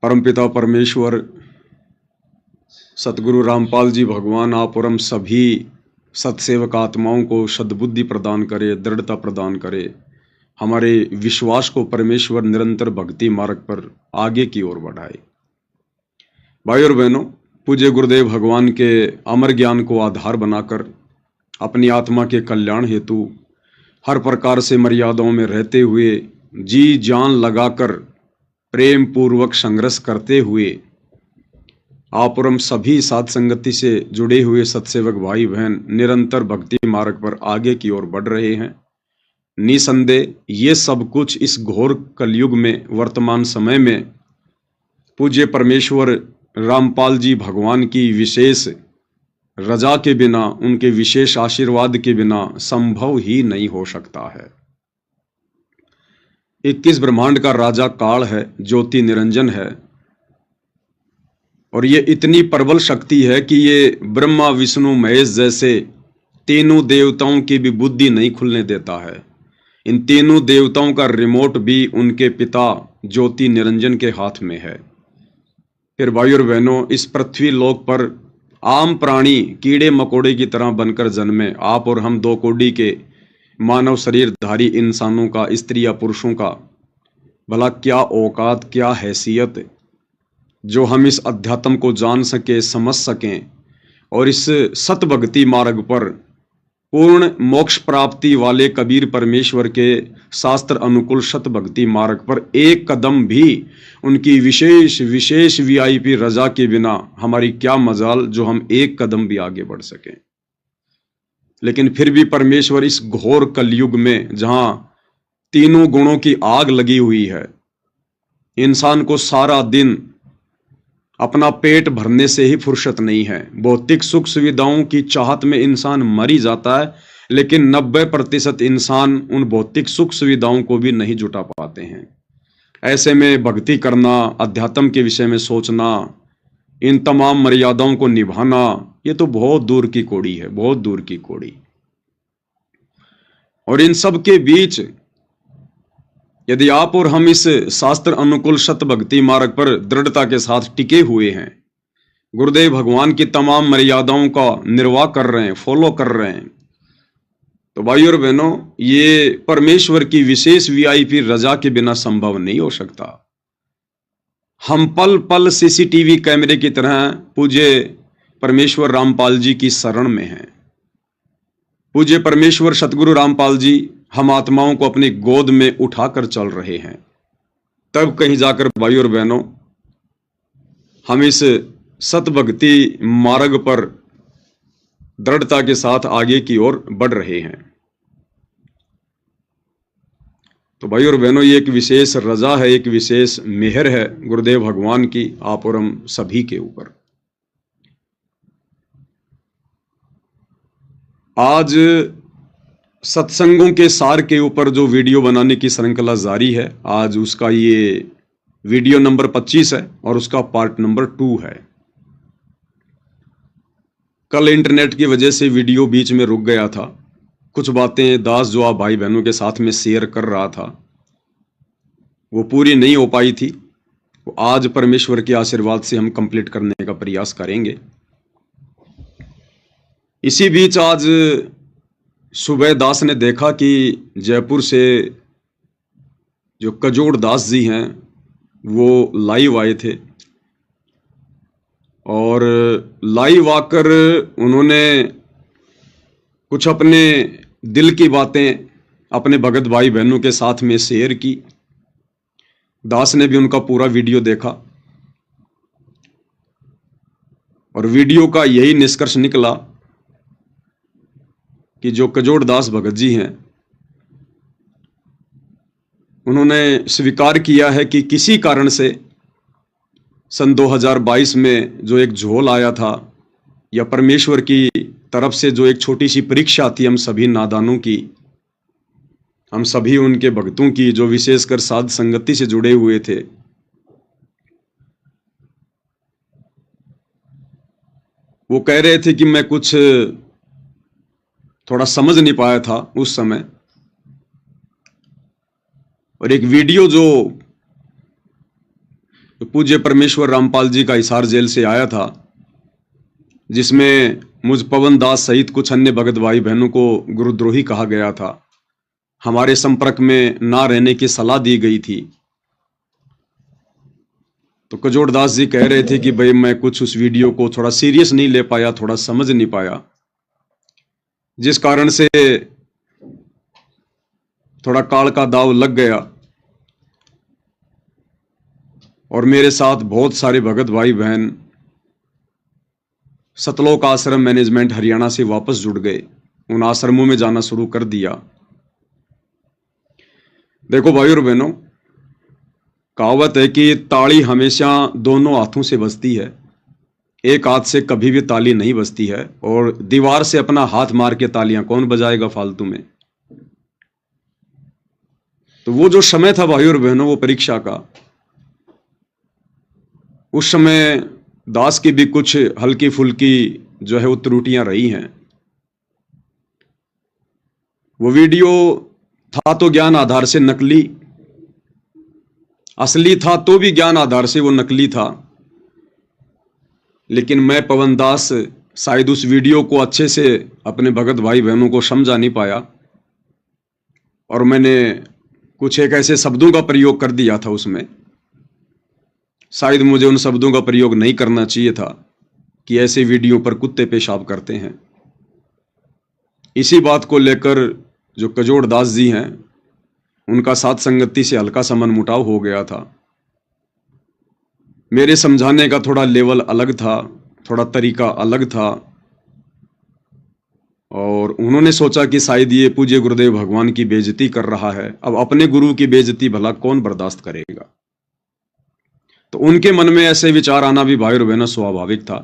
परमपिता परमेश्वर सतगुरु रामपाल जी भगवान आप और हम सभी सत्सेवक आत्माओं को सद्बुद्धि प्रदान करे, दृढ़ता प्रदान करे, हमारे विश्वास को परमेश्वर निरंतर भक्ति मार्ग पर आगे की ओर बढ़ाए। भाई और बहनों, पूज्य गुरुदेव भगवान के अमर ज्ञान को आधार बनाकर अपनी आत्मा के कल्याण हेतु हर प्रकार से मर्यादाओं में रहते हुए जी जान लगाकर प्रेम पूर्वक संघर्ष करते हुए आप और हम सभी साध संगति से जुड़े हुए सत्सेवक भाई बहन निरंतर भक्ति मार्ग पर आगे की ओर बढ़ रहे हैं। निसंदेह ये सब कुछ इस घोर कलयुग में वर्तमान समय में पूज्य परमेश्वर रामपाल जी भगवान की विशेष रजा के बिना, उनके विशेष आशीर्वाद के बिना संभव ही नहीं हो सकता है। 21 ब्रह्मांड का राजा काल है, ज्योति निरंजन है, और ये इतनी प्रबल शक्ति है कि ये ब्रह्मा विष्णु महेश जैसे तीनों देवताओं की भी बुद्धि नहीं खुलने देता है। इन तीनों देवताओं का रिमोट भी उनके पिता ज्योति निरंजन के हाथ में है। फिर भाई और बहनों, इस पृथ्वी लोक पर आम प्राणी कीड़े मकोड़े की तरह बनकर जन्मे आप और हम दो कोटि के मानव शरीरधारी इंसानों का, स्त्री या पुरुषों का भला क्या औकात, क्या हैसियत जो हम इस अध्यात्म को जान सके, समझ सकें और इस सत भक्ति मार्ग पर पूर्ण मोक्ष प्राप्ति वाले कबीर परमेश्वर के शास्त्र अनुकूल सत भक्ति मार्ग पर एक कदम भी उनकी विशेष वीआईपी रजा के बिना हमारी क्या मजाल जो हम एक कदम भी आगे बढ़ सकें। लेकिन फिर भी परमेश्वर इस घोर कलयुग में जहां तीनों गुणों की आग लगी हुई है, इंसान को सारा दिन अपना पेट भरने से ही फुर्सत नहीं है। भौतिक सुख सुविधाओं की चाहत में इंसान मर ही जाता है, लेकिन 90% इंसान उन भौतिक सुख सुविधाओं को भी नहीं जुटा पाते हैं। ऐसे में भक्ति करना, अध्यात्म के विषय में सोचना, इन तमाम मर्यादाओं को निभाना, ये तो बहुत दूर की कौड़ी है, बहुत दूर की कौड़ी। और इन सब के बीच यदि आप और हम इस शास्त्र अनुकूल सत भक्ति मार्ग पर दृढ़ता के साथ टिके हुए हैं, गुरुदेव भगवान की तमाम मर्यादाओं का निर्वाह कर रहे हैं, फॉलो कर रहे हैं, तो भाई और बहनों, ये परमेश्वर की विशेष वीआईपी रजा के बिना संभव नहीं हो सकता। हम पल पल सीसीटीवी कैमरे की तरह पूज्य परमेश्वर रामपाल जी की शरण में हैं। पूज्य परमेश्वर सतगुरु रामपाल जी हम आत्माओं को अपनी गोद में उठाकर चल रहे हैं। तब कहीं जाकर भाई और बहनों, हम इस सत भक्ति मार्ग पर दृढ़ता के साथ आगे की ओर बढ़ रहे हैं। तो भाई और बहनों, ये एक विशेष रजा है, एक विशेष मेहर है गुरुदेव भगवान की आप और हम सभी के ऊपर। आज सत्संगों के सार के ऊपर जो वीडियो बनाने की श्रृंखला जारी है, आज उसका ये वीडियो नंबर 25 है और उसका पार्ट नंबर 2 है। कल इंटरनेट की वजह से वीडियो बीच में रुक गया था। कुछ बातें दास जो आप भाई बहनों के साथ में शेयर कर रहा था वो पूरी नहीं हो पाई थी। वो आज परमेश्वर के आशीर्वाद से हम कंप्लीट करने का प्रयास करेंगे। इसी बीच आज सुबह दास ने देखा कि जयपुर से जो कजोड़ दास जी हैं वो लाइव आए थे और लाइव आकर उन्होंने कुछ अपने दिल की बातें अपने भगत भाई बहनों के साथ में शेयर की। दास ने भी उनका पूरा वीडियो देखा और वीडियो का यही निष्कर्ष निकला कि जो कजोड़ दास भगत जी हैं उन्होंने स्वीकार किया है कि किसी कारण से सन 2022 में जो एक झोल आया था या परमेश्वर की तरफ से जो एक छोटी सी परीक्षा थी हम सभी नादानों की, हम सभी उनके भक्तों की जो विशेषकर साध संगति से जुड़े हुए थे, वो कह रहे थे कि मैं कुछ थोड़ा समझ नहीं पाया था उस समय। और एक वीडियो जो पूज्य परमेश्वर रामपाल जी का हिसार जेल से आया था, जिसमें मुझ पवन दास सहित कुछ अन्य भगत भाई बहनों को गुरुद्रोही कहा गया था, हमारे संपर्क में ना रहने की सलाह दी गई थी। तो कजोड़ दास जी कह रहे थे कि भाई मैं कुछ उस वीडियो को थोड़ा सीरियस नहीं ले पाया, थोड़ा समझ नहीं पाया, जिस कारण से थोड़ा काल का दाव लग गया और मेरे साथ बहुत सारे भगत भाई बहन सतलोक आश्रम मैनेजमेंट हरियाणा से वापस जुड़ गए, उन आश्रमों में जाना शुरू कर दिया। देखो भाई और बहनों, कहावत है कि ताली हमेशा दोनों हाथों से बजती है, एक हाथ से कभी भी ताली नहीं बजती है, और दीवार से अपना हाथ मार के तालियां कौन बजाएगा फालतू में। तो वो जो समय था भाई और बहनों, वो परीक्षा का, उस समय दास की भी कुछ हल्की फुल्की जो है वो त्रुटियां रही हैं। वो वीडियो था तो ज्ञान आधार से नकली, असली था तो भी ज्ञान आधार से वो नकली था। लेकिन मैं पवन दास शायद उस वीडियो को अच्छे से अपने भगत भाई बहनों को समझा नहीं पाया, और मैंने कुछ एक ऐसे शब्दों का प्रयोग कर दिया था उसमें, शायद मुझे उन शब्दों का प्रयोग नहीं करना चाहिए था कि ऐसे वीडियो पर कुत्ते पेशाब करते हैं। इसी बात को लेकर जो कजोड़ दास जी हैं, उनका साथ संगति से हल्का सा मनमुटाव हो गया था। मेरे समझाने का थोड़ा लेवल अलग था, थोड़ा तरीका अलग था, और उन्होंने सोचा कि शायद ये पूज्य गुरुदेव भगवान की बेइज्जती कर रहा है। अब अपने गुरु की बेइज्जती भला कौन बर्दाश्त करेगा। तो उनके मन में ऐसे विचार आना भी भाई और बहनों स्वाभाविक था।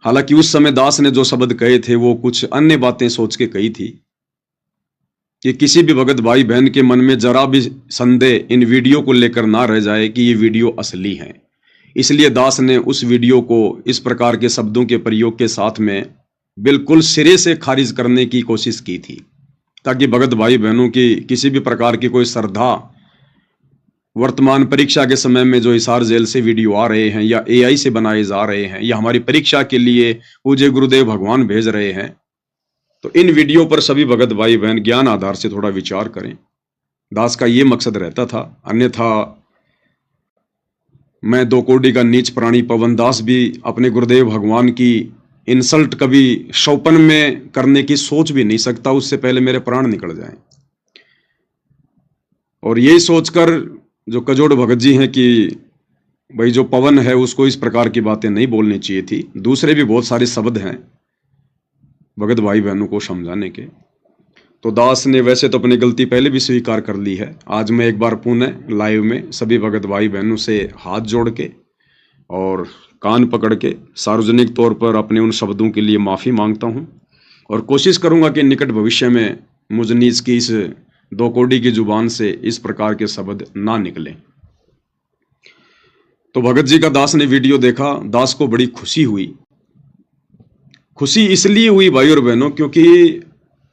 हालांकि उस समय दास ने जो शब्द कहे थे वो कुछ अन्य बातें सोच के कही थी कि किसी भी भगत भाई बहन के मन में जरा भी संदेह इन वीडियो को लेकर ना रह जाए कि ये वीडियो असली है। इसलिए दास ने उस वीडियो को इस प्रकार के शब्दों के प्रयोग के साथ में बिल्कुल सिरे से खारिज करने की कोशिश की थी, ताकि भगत भाई बहनों की किसी भी प्रकार की कोई श्रद्धा, वर्तमान परीक्षा के समय में जो हिसार जेल से वीडियो आ रहे हैं या एआई से बनाए जा रहे हैं या हमारी परीक्षा के लिए पूज्य गुरुदेव भगवान भेज रहे हैं, तो इन वीडियो पर सभी भगत भाई बहन ज्ञान आधार से थोड़ा विचार करें। दास का ये मकसद रहता था। अन्यथा मैं दो कोड़ी का नीच प्राणी पवन दास भी अपने गुरुदेव भगवान की इंसल्ट कभी शौपन में करने की सोच भी नहीं सकता, उससे पहले मेरे प्राण निकल जाएं। और यही सोचकर जो कजोड़ भगत जी हैं कि भाई जो पवन है उसको इस प्रकार की बातें नहीं बोलनी चाहिए थी। दूसरे भी बहुत सारे शब्द हैं भगत भाई बहनों को समझाने के। तो दास ने वैसे तो अपनी गलती पहले भी स्वीकार कर ली है। आज मैं एक बार पुनः लाइव में सभी भगत भाई बहनों से हाथ जोड़ के और कान पकड़ के सार्वजनिक तौर पर अपने उन शब्दों के लिए माफ़ी मांगता हूं, और कोशिश करूंगा कि निकट भविष्य में मुझ नीच की इस दो कोड़ी की जुबान से इस प्रकार के शब्द ना निकले। तो भगत जी का दास ने वीडियो देखा, दास को बड़ी खुशी हुई। खुशी इसलिए हुई भाई और बहनों क्योंकि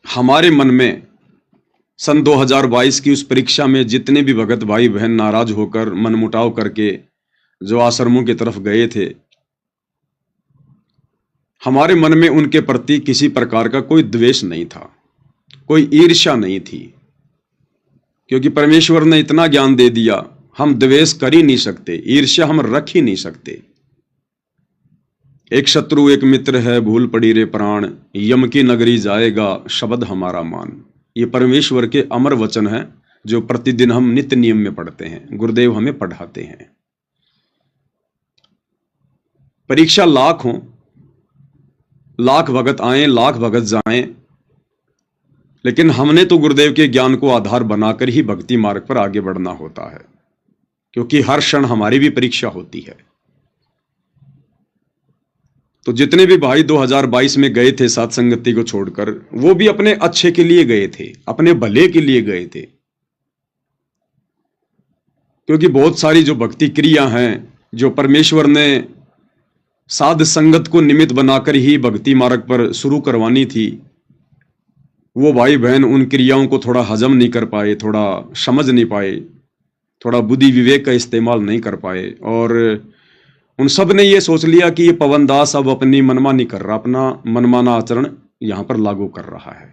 हमारे मन में सन 2022 की उस परीक्षा में जितने भी भगत भाई बहन नाराज होकर मनमुटाव करके जो आश्रमों की तरफ गए थे, हमारे मन में उनके प्रति किसी प्रकार का कोई द्वेष नहीं था, कोई ईर्ष्या नहीं थी, क्योंकि परमेश्वर ने इतना ज्ञान दे दिया, हम द्वेष कर ही नहीं सकते, ईर्ष्या हम रख ही नहीं सकते। एक शत्रु एक मित्र है, भूल पड़ी रे प्राण, यम की नगरी जाएगा शब्द हमारा मान। ये परमेश्वर के अमर वचन हैं जो प्रतिदिन हम नित्य नियम में पढ़ते हैं, गुरुदेव हमें पढ़ाते हैं। परीक्षा लाख हो, लाख भगत आए लाख भगत जाएं, लेकिन हमने तो गुरुदेव के ज्ञान को आधार बनाकर ही भक्ति मार्ग पर आगे बढ़ना होता है, क्योंकि हर क्षण हमारी भी परीक्षा होती है। तो जितने भी भाई 2022 में गए थे साथ संगति को छोड़कर, वो भी अपने अच्छे के लिए गए थे, अपने भले के लिए गए थे, क्योंकि बहुत सारी जो भक्ति क्रिया हैं जो परमेश्वर ने साध संगत को निमित्त बनाकर ही भक्ति मार्ग पर शुरू करवानी थी, वो भाई बहन उन क्रियाओं को थोड़ा हजम नहीं कर पाए, थोड़ा समझ नहीं पाए, थोड़ा बुद्धि विवेक का इस्तेमाल नहीं कर पाए, और उन सब ने ये सोच लिया कि ये पवन दास अब अपनी मनमानी कर रहा, अपना मनमाना आचरण यहां पर लागू कर रहा है।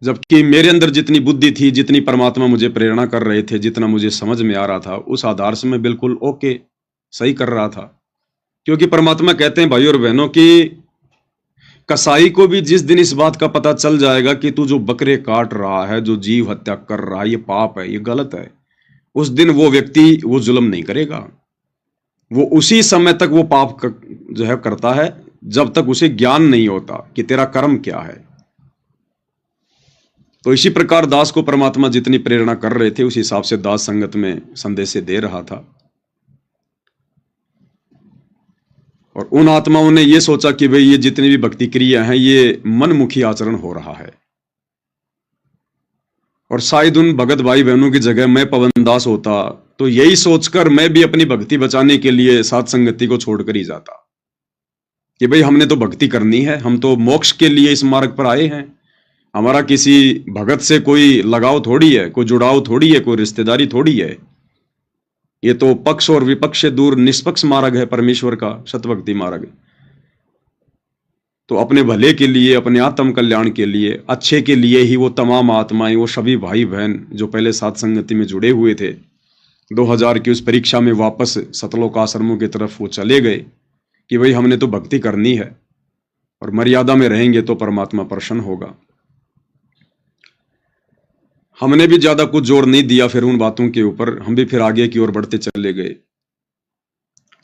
जबकि मेरे अंदर जितनी बुद्धि थी, जितनी परमात्मा मुझे प्रेरणा कर रहे थे, जितना मुझे समझ में आ रहा था, उस आधार से मैं बिल्कुल ओके सही कर रहा था। क्योंकि परमात्मा कहते हैं भाइयों और बहनों कि कसाई को भी जिस दिन इस बात का पता चल जाएगा कि तू जो बकरे काट रहा है, जो जीव हत्या कर रहा है, ये पाप है, ये गलत है, उस दिन वो व्यक्ति वो जुल्म नहीं करेगा। वो उसी समय तक वो पाप जो है करता है जब तक उसे ज्ञान नहीं होता कि तेरा कर्म क्या है। तो इसी प्रकार दास को परमात्मा जितनी प्रेरणा कर रहे थे, उस हिसाब से दास संगत में संदेश दे रहा था। और उन आत्माओं ने यह सोचा कि भाई ये जितनी भी भक्ति क्रिया हैं, ये मनमुखी आचरण हो रहा है, और शायद उन भगत भाई बहनों की जगह मैं पवन दास होता तो यही सोचकर मैं भी अपनी भक्ति बचाने के लिए साथ संगति को छोड़कर ही जाता कि भाई हमने तो भक्ति करनी है, हम तो मोक्ष के लिए इस मार्ग पर आए हैं, हमारा किसी भगत से कोई लगाव थोड़ी है, कोई जुड़ाव थोड़ी है, कोई रिश्तेदारी थोड़ी है। ये तो पक्ष और विपक्ष से दूर निष्पक्ष मार्ग है परमेश्वर का, सतभक्ति मार्ग। तो अपने भले के लिए, अपने आत्म कल्याण के लिए, अच्छे के लिए ही वो तमाम आत्माएं, वो सभी भाई बहन जो पहले साथ संगति में जुड़े हुए थे, 2000 की उस परीक्षा में वापस सतलोक आश्रमों की तरफ वो चले गए कि भाई हमने तो भक्ति करनी है और मर्यादा में रहेंगे तो परमात्मा प्रसन्न होगा। हमने भी ज्यादा कुछ जोर नहीं दिया फिर उन बातों के ऊपर, हम भी फिर आगे की ओर बढ़ते चले गए।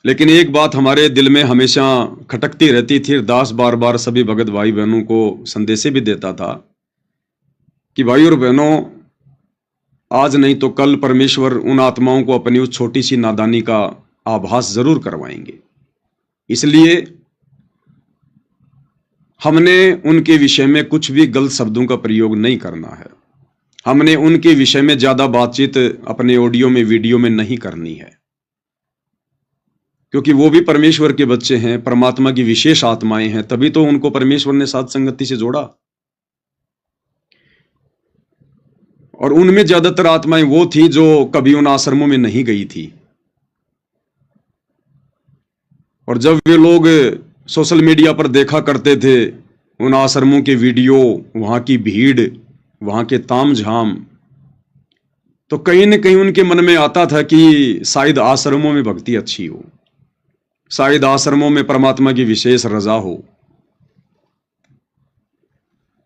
लेकिन एक बात हमारे दिल में हमेशा खटकती रहती थी, दास बार बार सभी भगत भाई बहनों को संदेश भी देता था कि भाई और बहनों, आज नहीं तो कल परमेश्वर उन आत्माओं को अपनी उस छोटी सी नादानी का आभास जरूर करवाएंगे। इसलिए हमने उनके विषय में कुछ भी गलत शब्दों का प्रयोग नहीं करना है, हमने उनके विषय में ज्यादा बातचीत अपने ऑडियो में, वीडियो में नहीं करनी है, क्योंकि वो भी परमेश्वर के बच्चे हैं, परमात्मा की विशेष आत्माएं हैं, तभी तो उनको परमेश्वर ने साथ संगति से जोड़ा। और उनमें ज्यादातर आत्माएं वो थी जो कभी उन आश्रमों में नहीं गई थी। और जब वे लोग सोशल मीडिया पर देखा करते थे उन आश्रमों के वीडियो, वहां की भीड़, वहां के तामझाम, तो कहीं न कहीं उनके मन में आता था कि शायद आश्रमों में भक्ति अच्छी हो, शायद आश्रमों में परमात्मा की विशेष रजा हो,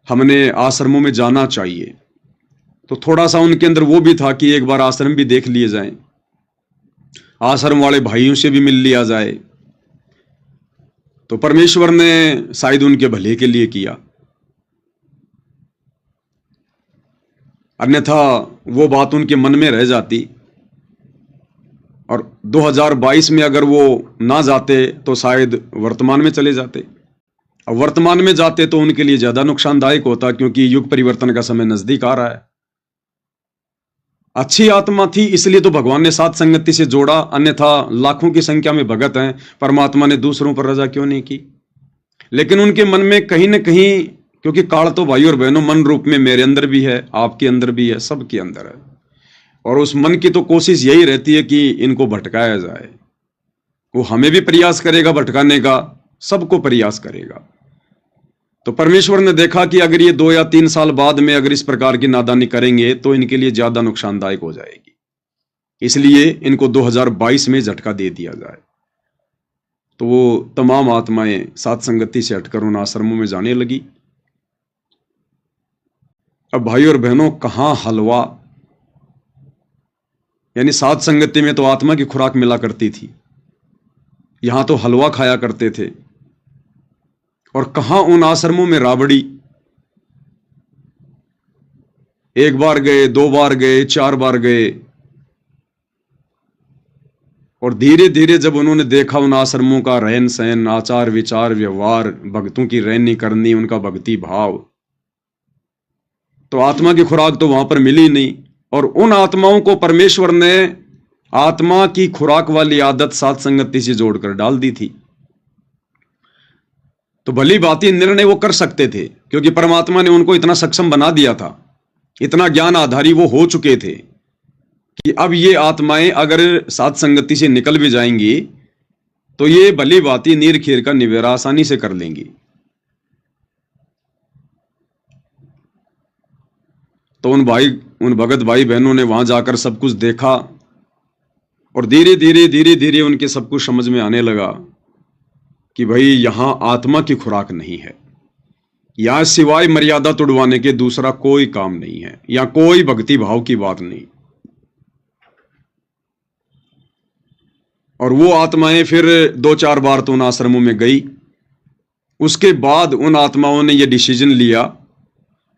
हमने आश्रमों में जाना चाहिए। तो थोड़ा सा उनके अंदर वो भी था कि एक बार आश्रम भी देख लिए जाए, आश्रम वाले भाइयों से भी मिल लिया जाए। तो परमेश्वर ने शायद उनके भले के लिए किया, अन्यथा वो बात उनके मन में रह जाती। और 2022 में अगर वो ना जाते तो शायद वर्तमान में चले जाते, और वर्तमान में जाते तो उनके लिए ज्यादा नुकसानदायक होता, क्योंकि युग परिवर्तन का समय नजदीक आ रहा है। अच्छी आत्मा थी इसलिए तो भगवान ने साथ संगति से जोड़ा, अन्यथा लाखों की संख्या में भगत हैं, परमात्मा ने दूसरों पर रजा क्यों नहीं की। लेकिन उनके मन में कहीं न कहीं, क्योंकि काल तो भाई और बहनों मन रूप में मेरे अंदर भी है, आपके अंदर भी है, सबके अंदर है, और उस मन की तो कोशिश यही रहती है कि इनको भटकाया जाए। वो हमें भी प्रयास करेगा भटकाने का, सबको प्रयास करेगा। तो परमेश्वर ने देखा कि अगर ये 2 या 3 साल बाद में अगर इस प्रकार की नादानी करेंगे तो इनके लिए ज्यादा नुकसानदायक हो जाएगी, इसलिए इनको 2022 में झटका दे दिया जाए। तो वो तमाम आत्माएं साथ संगति से हटकर उन आश्रमों में जाने लगी। अब भाई और बहनों, कहां हलवा, यानी साथ संगति में तो आत्मा की खुराक मिला करती थी, यहां तो हलवा खाया करते थे। और कहां उन आश्रमों में राबड़ी, एक बार गए, 2 बार गए, 4 बार गए, और धीरे धीरे जब उन्होंने देखा उन आश्रमों का रहन सहन, आचार विचार, व्यवहार, भक्तों की रहनी करनी, उनका भक्ति भाव, तो आत्मा की खुराक तो वहां पर मिली नहीं। और उन आत्माओं को परमेश्वर ने आत्मा की खुराक वाली आदत साथ संगति से जोड़कर डाल दी थी। तो भली भांति निर्णय वो कर सकते थे, क्योंकि परमात्मा ने उनको इतना सक्षम बना दिया था, इतना ज्ञान आधारी वो हो चुके थे कि अब ये आत्माएं अगर साध संगति से निकल भी जाएंगी तो ये भली भांति नीर खीर का निवेरा आसानी से कर लेंगी। तो उन भगत भाई बहनों ने वहां जाकर सब कुछ देखा और धीरे धीरे उनके सब कुछ समझ में आने लगा कि भाई यहां आत्मा की खुराक नहीं है, यहां सिवाय मर्यादा तुड़वाने के दूसरा कोई काम नहीं है, या कोई भक्ति भाव की बात नहीं। और वो आत्माएं फिर 2-4 बार तो उन आश्रमों में गई। उसके बाद उन आत्माओं ने यह डिसीजन लिया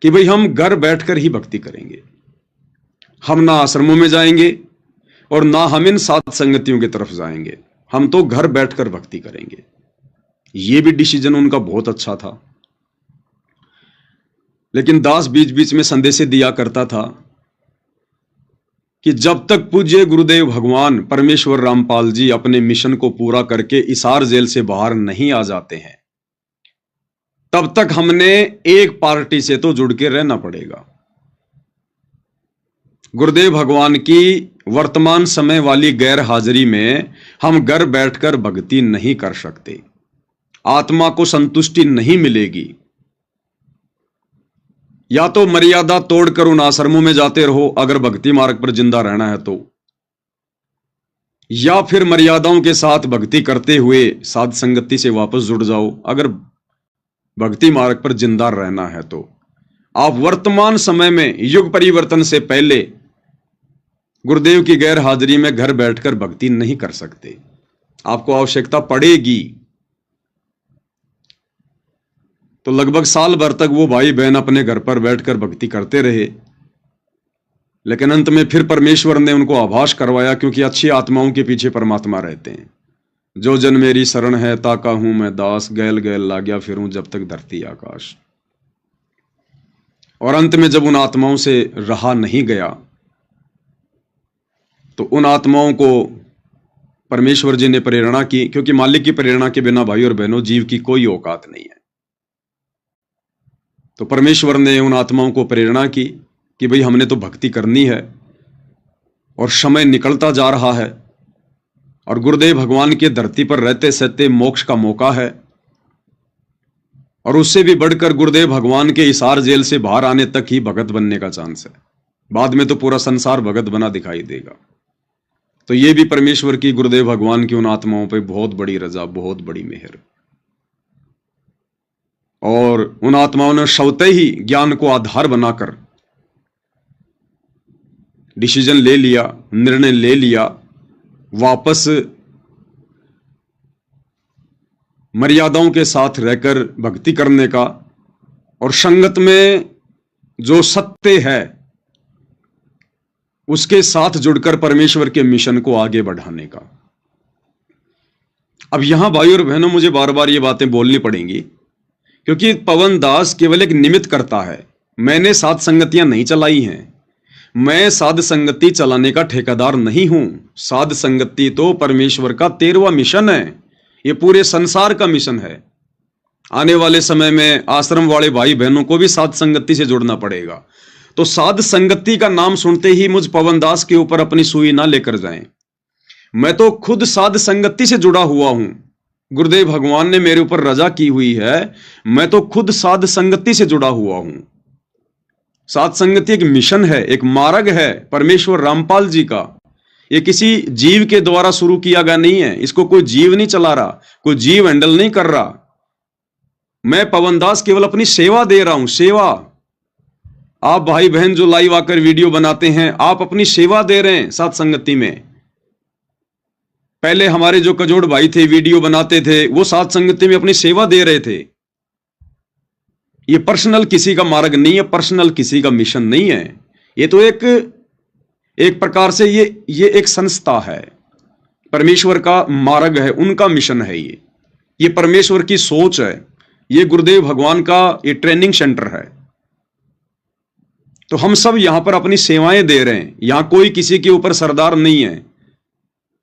कि भाई हम घर बैठकर ही भक्ति करेंगे, हम ना आश्रमों में जाएंगे और ना हम इन साध संगतियों की तरफ जाएंगे, हम तो घर बैठकर भक्ति करेंगे। ये भी डिसीजन उनका बहुत अच्छा था। लेकिन दास बीच बीच में संदेश दिया करता था कि जब तक पूज्य गुरुदेव भगवान परमेश्वर रामपाल जी अपने मिशन को पूरा करके हिसार जेल से बाहर नहीं आ जाते हैं, तब तक हमने एक पार्टी से तो जुड़ के रहना पड़ेगा। गुरुदेव भगवान की वर्तमान समय वाली गैर हाजिरी में हम घर बैठकर भक्ति नहीं कर सकते, आत्मा को संतुष्टि नहीं मिलेगी। या तो मर्यादा तोड़कर उन आश्रमों में जाते रहो अगर भक्ति मार्ग पर जिंदा रहना है तो, या फिर मर्यादाओं के साथ भक्ति करते हुए साध संगति से वापस जुड़ जाओ अगर भक्ति मार्ग पर जिंदा रहना है तो। आप वर्तमान समय में युग परिवर्तन से पहले गुरुदेव की गैर हाजिरी में घर बैठकर भक्ति नहीं कर सकते, आपको आवश्यकता पड़ेगी। तो लगभग साल भर तक वो भाई बहन अपने घर पर बैठकर भक्ति करते रहे, लेकिन अंत में फिर परमेश्वर ने उनको आभास करवाया, क्योंकि अच्छी आत्माओं के पीछे परमात्मा रहते हैं। जो जन मेरी शरण है ताका हूं मैं दास, गैल गैल लाग्या फिरूं जब तक धरती आकाश। और अंत में जब उन आत्माओं से रहा नहीं गया तो उन आत्माओं को परमेश्वर जी ने प्रेरणा की, क्योंकि मालिक की प्रेरणा के बिना भाई और बहनों जीव की कोई औकात नहीं है। तो परमेश्वर ने उन आत्माओं को प्रेरणा की कि भाई हमने तो भक्ति करनी है और समय निकलता जा रहा है और गुरुदेव भगवान के धरती पर रहते सहते मोक्ष का मौका है, और उससे भी बढ़कर गुरुदेव भगवान के हिसार जेल से बाहर आने तक ही भगत बनने का चांस है। बाद में तो पूरा संसार भगत बना दिखाई देगा। तो ये भी परमेश्वर की, गुरुदेव भगवान की उन आत्माओं पर बहुत बड़ी रजा, बहुत बड़ी मेहर। और उन आत्माओं ने स्वतः ही ज्ञान को आधार बनाकर डिसीजन ले लिया, निर्णय ले लिया वापस मर्यादाओं के साथ रहकर भक्ति करने का, और संगत में जो सत्य है उसके साथ जुड़कर परमेश्वर के मिशन को आगे बढ़ाने का। अब यहां भाई और बहनों मुझे बार बार ये बातें बोलनी पड़ेंगी, क्योंकि पवन दास केवल एक निमित्त करता है। मैंने साध संगतियां नहीं चलाई हैं, मैं साध संगति चलाने का ठेकेदार नहीं हूं। साध संगति तो परमेश्वर का 13वां मिशन है, ये पूरे संसार का मिशन है। आने वाले समय में आश्रम वाले भाई बहनों को भी साध संगति से जुड़ना पड़ेगा। तो साध संगति का नाम सुनते ही मुझ पवन दास के ऊपर अपनी सुई ना लेकर जाएं। मैं तो खुद साध संगति से जुड़ा हुआ हूं, गुरुदेव भगवान ने मेरे ऊपर रजा की हुई है, मैं तो खुद साध संगति से जुड़ा हुआ हूं। साध संगति एक मिशन है, एक मार्ग है परमेश्वर रामपाल जी का। ये किसी जीव के द्वारा शुरू किया गया नहीं है, इसको कोई जीव नहीं चला रहा, कोई जीव हैंडल नहीं कर रहा। मैं पवन दास केवल अपनी सेवा दे रहा हूं, सेवा। आप भाई बहन जो लाइव आकर वीडियो बनाते हैं, आप अपनी सेवा दे रहे हैं साध संगति में। पहले हमारे जो कजोड़ भाई थे वीडियो बनाते थे, वो साध संगति में अपनी सेवा दे रहे थे। ये पर्सनल किसी का मार्ग नहीं है, पर्सनल किसी का मिशन नहीं है। ये तो एक प्रकार से ये एक संस्था है, परमेश्वर का मार्ग है, उनका मिशन है। ये परमेश्वर की सोच है, ये गुरुदेव भगवान का ये ट्रेनिंग सेंटर है। तो हम सब यहां पर अपनी सेवाएं दे रहे हैं। यहां कोई किसी के ऊपर सरदार नहीं है,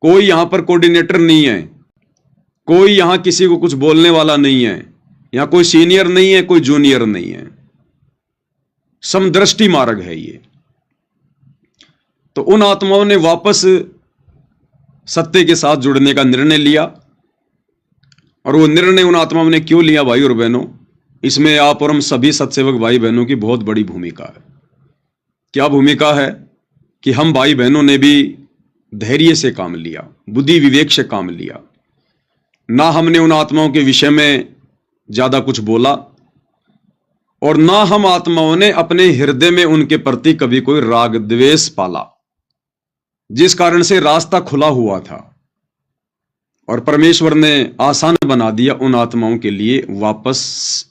कोई यहां पर कोऑर्डिनेटर नहीं है, कोई यहां किसी को कुछ बोलने वाला नहीं है। यहां कोई सीनियर नहीं है, कोई जूनियर नहीं है, समदृष्टि मार्ग है ये। तो उन आत्माओं ने वापस सत्य के साथ जुड़ने का निर्णय लिया। और वो निर्णय उन आत्माओं ने क्यों लिया भाई और बहनों, इसमें आप और हम सभी सत्सेवक भाई बहनों की बहुत बड़ी भूमिका है। क्या भूमिका है कि हम भाई बहनों ने भी धैर्य से काम लिया, बुद्धि विवेक से काम लिया। ना हमने उन आत्माओं के विषय में ज्यादा कुछ बोला और ना हम आत्माओं ने अपने हृदय में उनके प्रति कभी कोई राग द्वेष पाला, जिस कारण से रास्ता खुला हुआ था और परमेश्वर ने आसान बना दिया उन आत्माओं के लिए वापस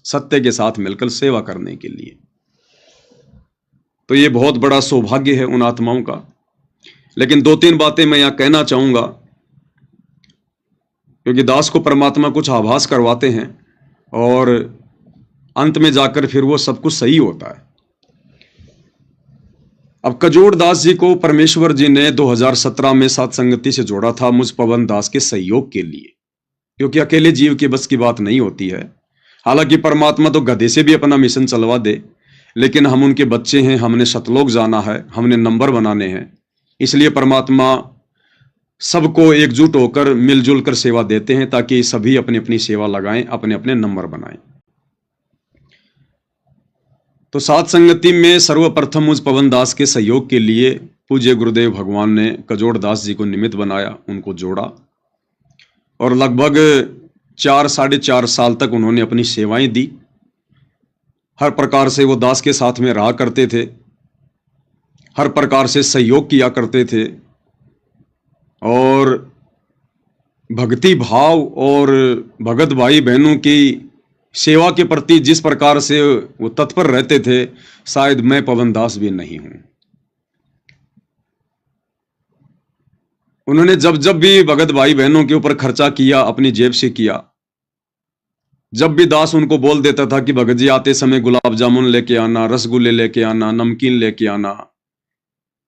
सत्य के साथ मिलकर सेवा करने के लिए। तो ये बहुत बड़ा सौभाग्य है उन आत्माओं का। लेकिन दो तीन बातें मैं यहां कहना चाहूंगा, क्योंकि दास को परमात्मा कुछ आभास करवाते हैं और अंत में जाकर फिर वो सब कुछ सही होता है। अब कजोड़ दास जी को परमेश्वर जी ने 2017 में सात संगति से जोड़ा था मुझ पवन दास के सहयोग के लिए, क्योंकि अकेले जीव के बस की बात नहीं होती है। हालांकि परमात्मा तो गधे से भी अपना मिशन चलवा दे, लेकिन हम उनके बच्चे हैं, हमने सतलोक जाना है, हमने नंबर बनाने हैं। इसलिए परमात्मा सबको एकजुट होकर मिलजुल कर सेवा देते हैं ताकि सभी अपनी अपनी सेवा लगाएं, अपने अपने नंबर बनाएं। तो सात संगति में सर्वप्रथम मुझ पवन दास के सहयोग के लिए पूज्य गुरुदेव भगवान ने कजोड़ दास जी को निमित्त बनाया, उनको जोड़ा और लगभग 4-4.5 साल तक उन्होंने अपनी सेवाएं दी। हर प्रकार से वो दास के साथ में रहा करते थे, हर प्रकार से सहयोग किया करते थे और भक्ति भाव और भगत भाई बहनों की सेवा के प्रति जिस प्रकार से वो तत्पर रहते थे, शायद मैं पवन दास भी नहीं हूं। उन्होंने जब जब भी भगत भाई बहनों के ऊपर खर्चा किया, अपनी जेब से किया। जब भी दास उनको बोल देता था कि भगत जी आते समय गुलाब जामुन लेके आना, रसगुल्ले लेके आना, नमकीन लेके आना,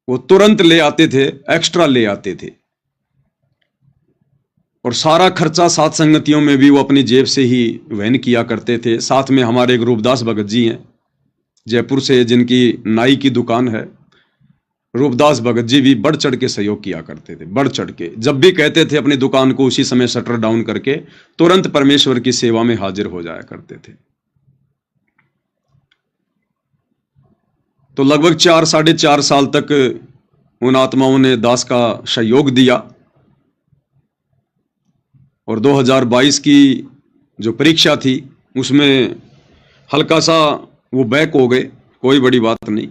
वो तुरंत ले आते थे, एक्स्ट्रा ले आते थे। और सारा खर्चा सात संगतियों में भी वो अपनी जेब से ही वहन किया करते थे। साथ में हमारे एक रूपदास भगत जी हैं जयपुर से, जिनकी नाई की दुकान है। रूपदास भगत जी भी बढ़ चढ़ के सहयोग किया करते थे, बढ़ चढ़ के। जब भी कहते थे अपनी दुकान को उसी समय शटर डाउन करके तुरंत परमेश्वर की सेवा में हाजिर हो जाया करते थे। तो लगभग 4-4.5 साल तक उन आत्माओं ने दास का सहयोग दिया और 2022 की जो परीक्षा थी उसमें हल्का सा वो बैक हो गए, कोई बड़ी बात नहीं।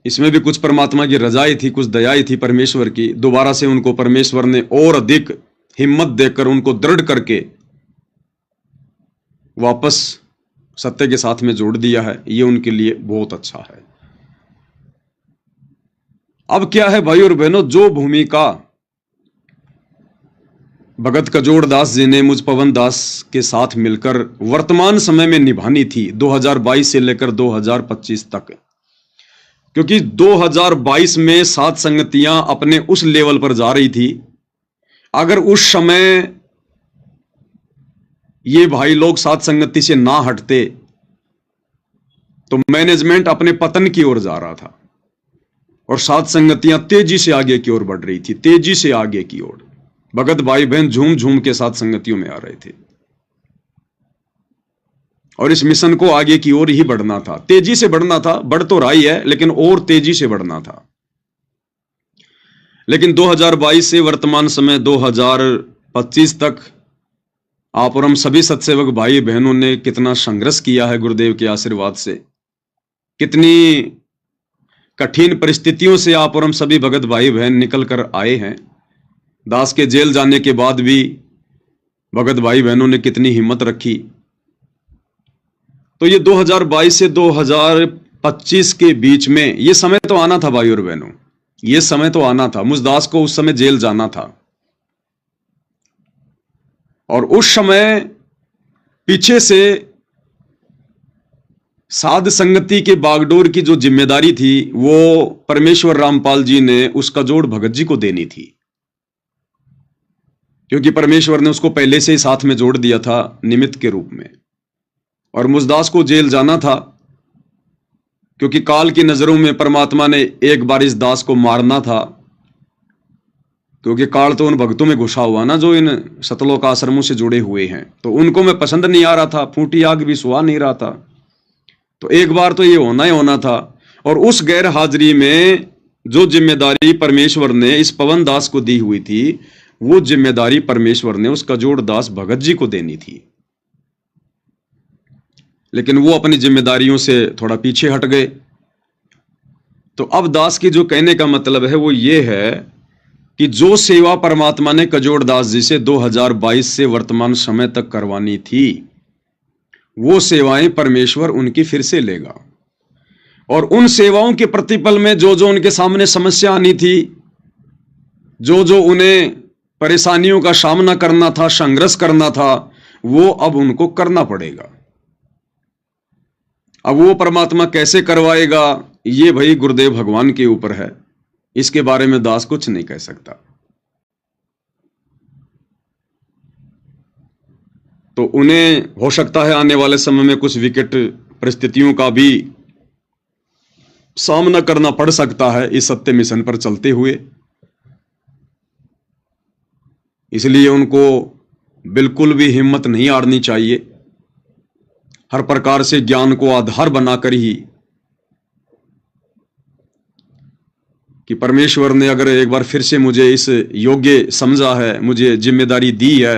इसमें भी कुछ परमात्मा की रजाई थी, कुछ दयाई थी परमेश्वर की। दोबारा से उनको परमेश्वर ने और अधिक हिम्मत देकर उनको दृढ़ करके वापस सत्य के साथ में जोड़ दिया है। ये उनके लिए बहुत अच्छा है। अब क्या है भाई और बहनों, जो भूमिका भगत कजोड़ दास जी ने मुझ पवन दास के साथ मिलकर वर्तमान समय में निभानी थी 2022 से लेकर 2025 तक, क्योंकि 2022 में सात संगतियां अपने उस लेवल पर जा रही थी। अगर उस समय ये भाई लोग सात संगति से ना हटते तो मैनेजमेंट अपने पतन की ओर जा रहा था और सात संगतियां तेजी से आगे की ओर बढ़ रही थी, तेजी से आगे की ओर। भगत भाई बहन झूम झूम के साथ संगतियों में आ रहे थे और इस मिशन को आगे की ओर ही बढ़ना था, तेजी से बढ़ना था। बढ़ तो रहा ही है लेकिन और तेजी से बढ़ना था। लेकिन 2022 से वर्तमान समय 2025 तक आप और हम सभी सत्सेवक भाई बहनों ने कितना संघर्ष किया है गुरुदेव के आशीर्वाद से। कितनी कठिन परिस्थितियों से आप और हम सभी भगत भाई बहन निकल कर आए हैं। दास के जेल जाने के बाद भी भगत भाई बहनों ने कितनी हिम्मत रखी। तो ये 2022 से 2025 के बीच में ये समय तो आना था भाई और बहनों, ये समय तो आना था। मुझ दास को उस समय जेल जाना था और उस समय पीछे से साध संगति के बागडोर की जो जिम्मेदारी थी वो परमेश्वर रामपाल जी ने उस कजोड़ भगत जी को देनी थी, क्योंकि परमेश्वर ने उसको पहले से ही साथ में जोड़ दिया था निमित्त के रूप में। और मुझदास को जेल जाना था क्योंकि काल की नजरों में परमात्मा ने एक बार इस दास को मारना था, क्योंकि काल तो उन भक्तों में घुसा हुआ ना जो इन सतलोक आश्रमों से जुड़े हुए हैं, तो उनको मैं पसंद नहीं आ रहा था, फूटी आग भी सुहा नहीं रहा था। तो एक बार तो ये होना ही होना था। और उस गैर हाजिरी में जो जिम्मेदारी परमेश्वर ने इस पवन दास को दी हुई थी, वो जिम्मेदारी परमेश्वर ने उस कजोड़ दास भगत जी को देनी थी। लेकिन वो अपनी जिम्मेदारियों से थोड़ा पीछे हट गए। तो अब दास की जो कहने का मतलब है वो ये है कि जो सेवा परमात्मा ने कजोड़ दास जी से 2022 से वर्तमान समय तक करवानी थी, वो सेवाएं परमेश्वर उनकी फिर से लेगा। और उन सेवाओं के प्रतिपल में जो जो उनके सामने समस्या आनी थी, जो जो उन्हें परेशानियों का सामना करना था, संघर्ष करना था, वो अब उनको करना पड़ेगा। अब वो परमात्मा कैसे करवाएगा, ये भाई गुरुदेव भगवान के ऊपर है। इसके बारे में दास कुछ नहीं कह सकता। तो उन्हें हो सकता है आने वाले समय में कुछ विकट परिस्थितियों का भी सामना करना पड़ सकता है इस सत्य मिशन पर चलते हुए। इसलिए उनको बिल्कुल भी हिम्मत नहीं हारनी चाहिए। हर प्रकार से ज्ञान को आधार बनाकर ही कि परमेश्वर ने अगर एक बार फिर से मुझे इस योग्य समझा है, मुझे जिम्मेदारी दी है,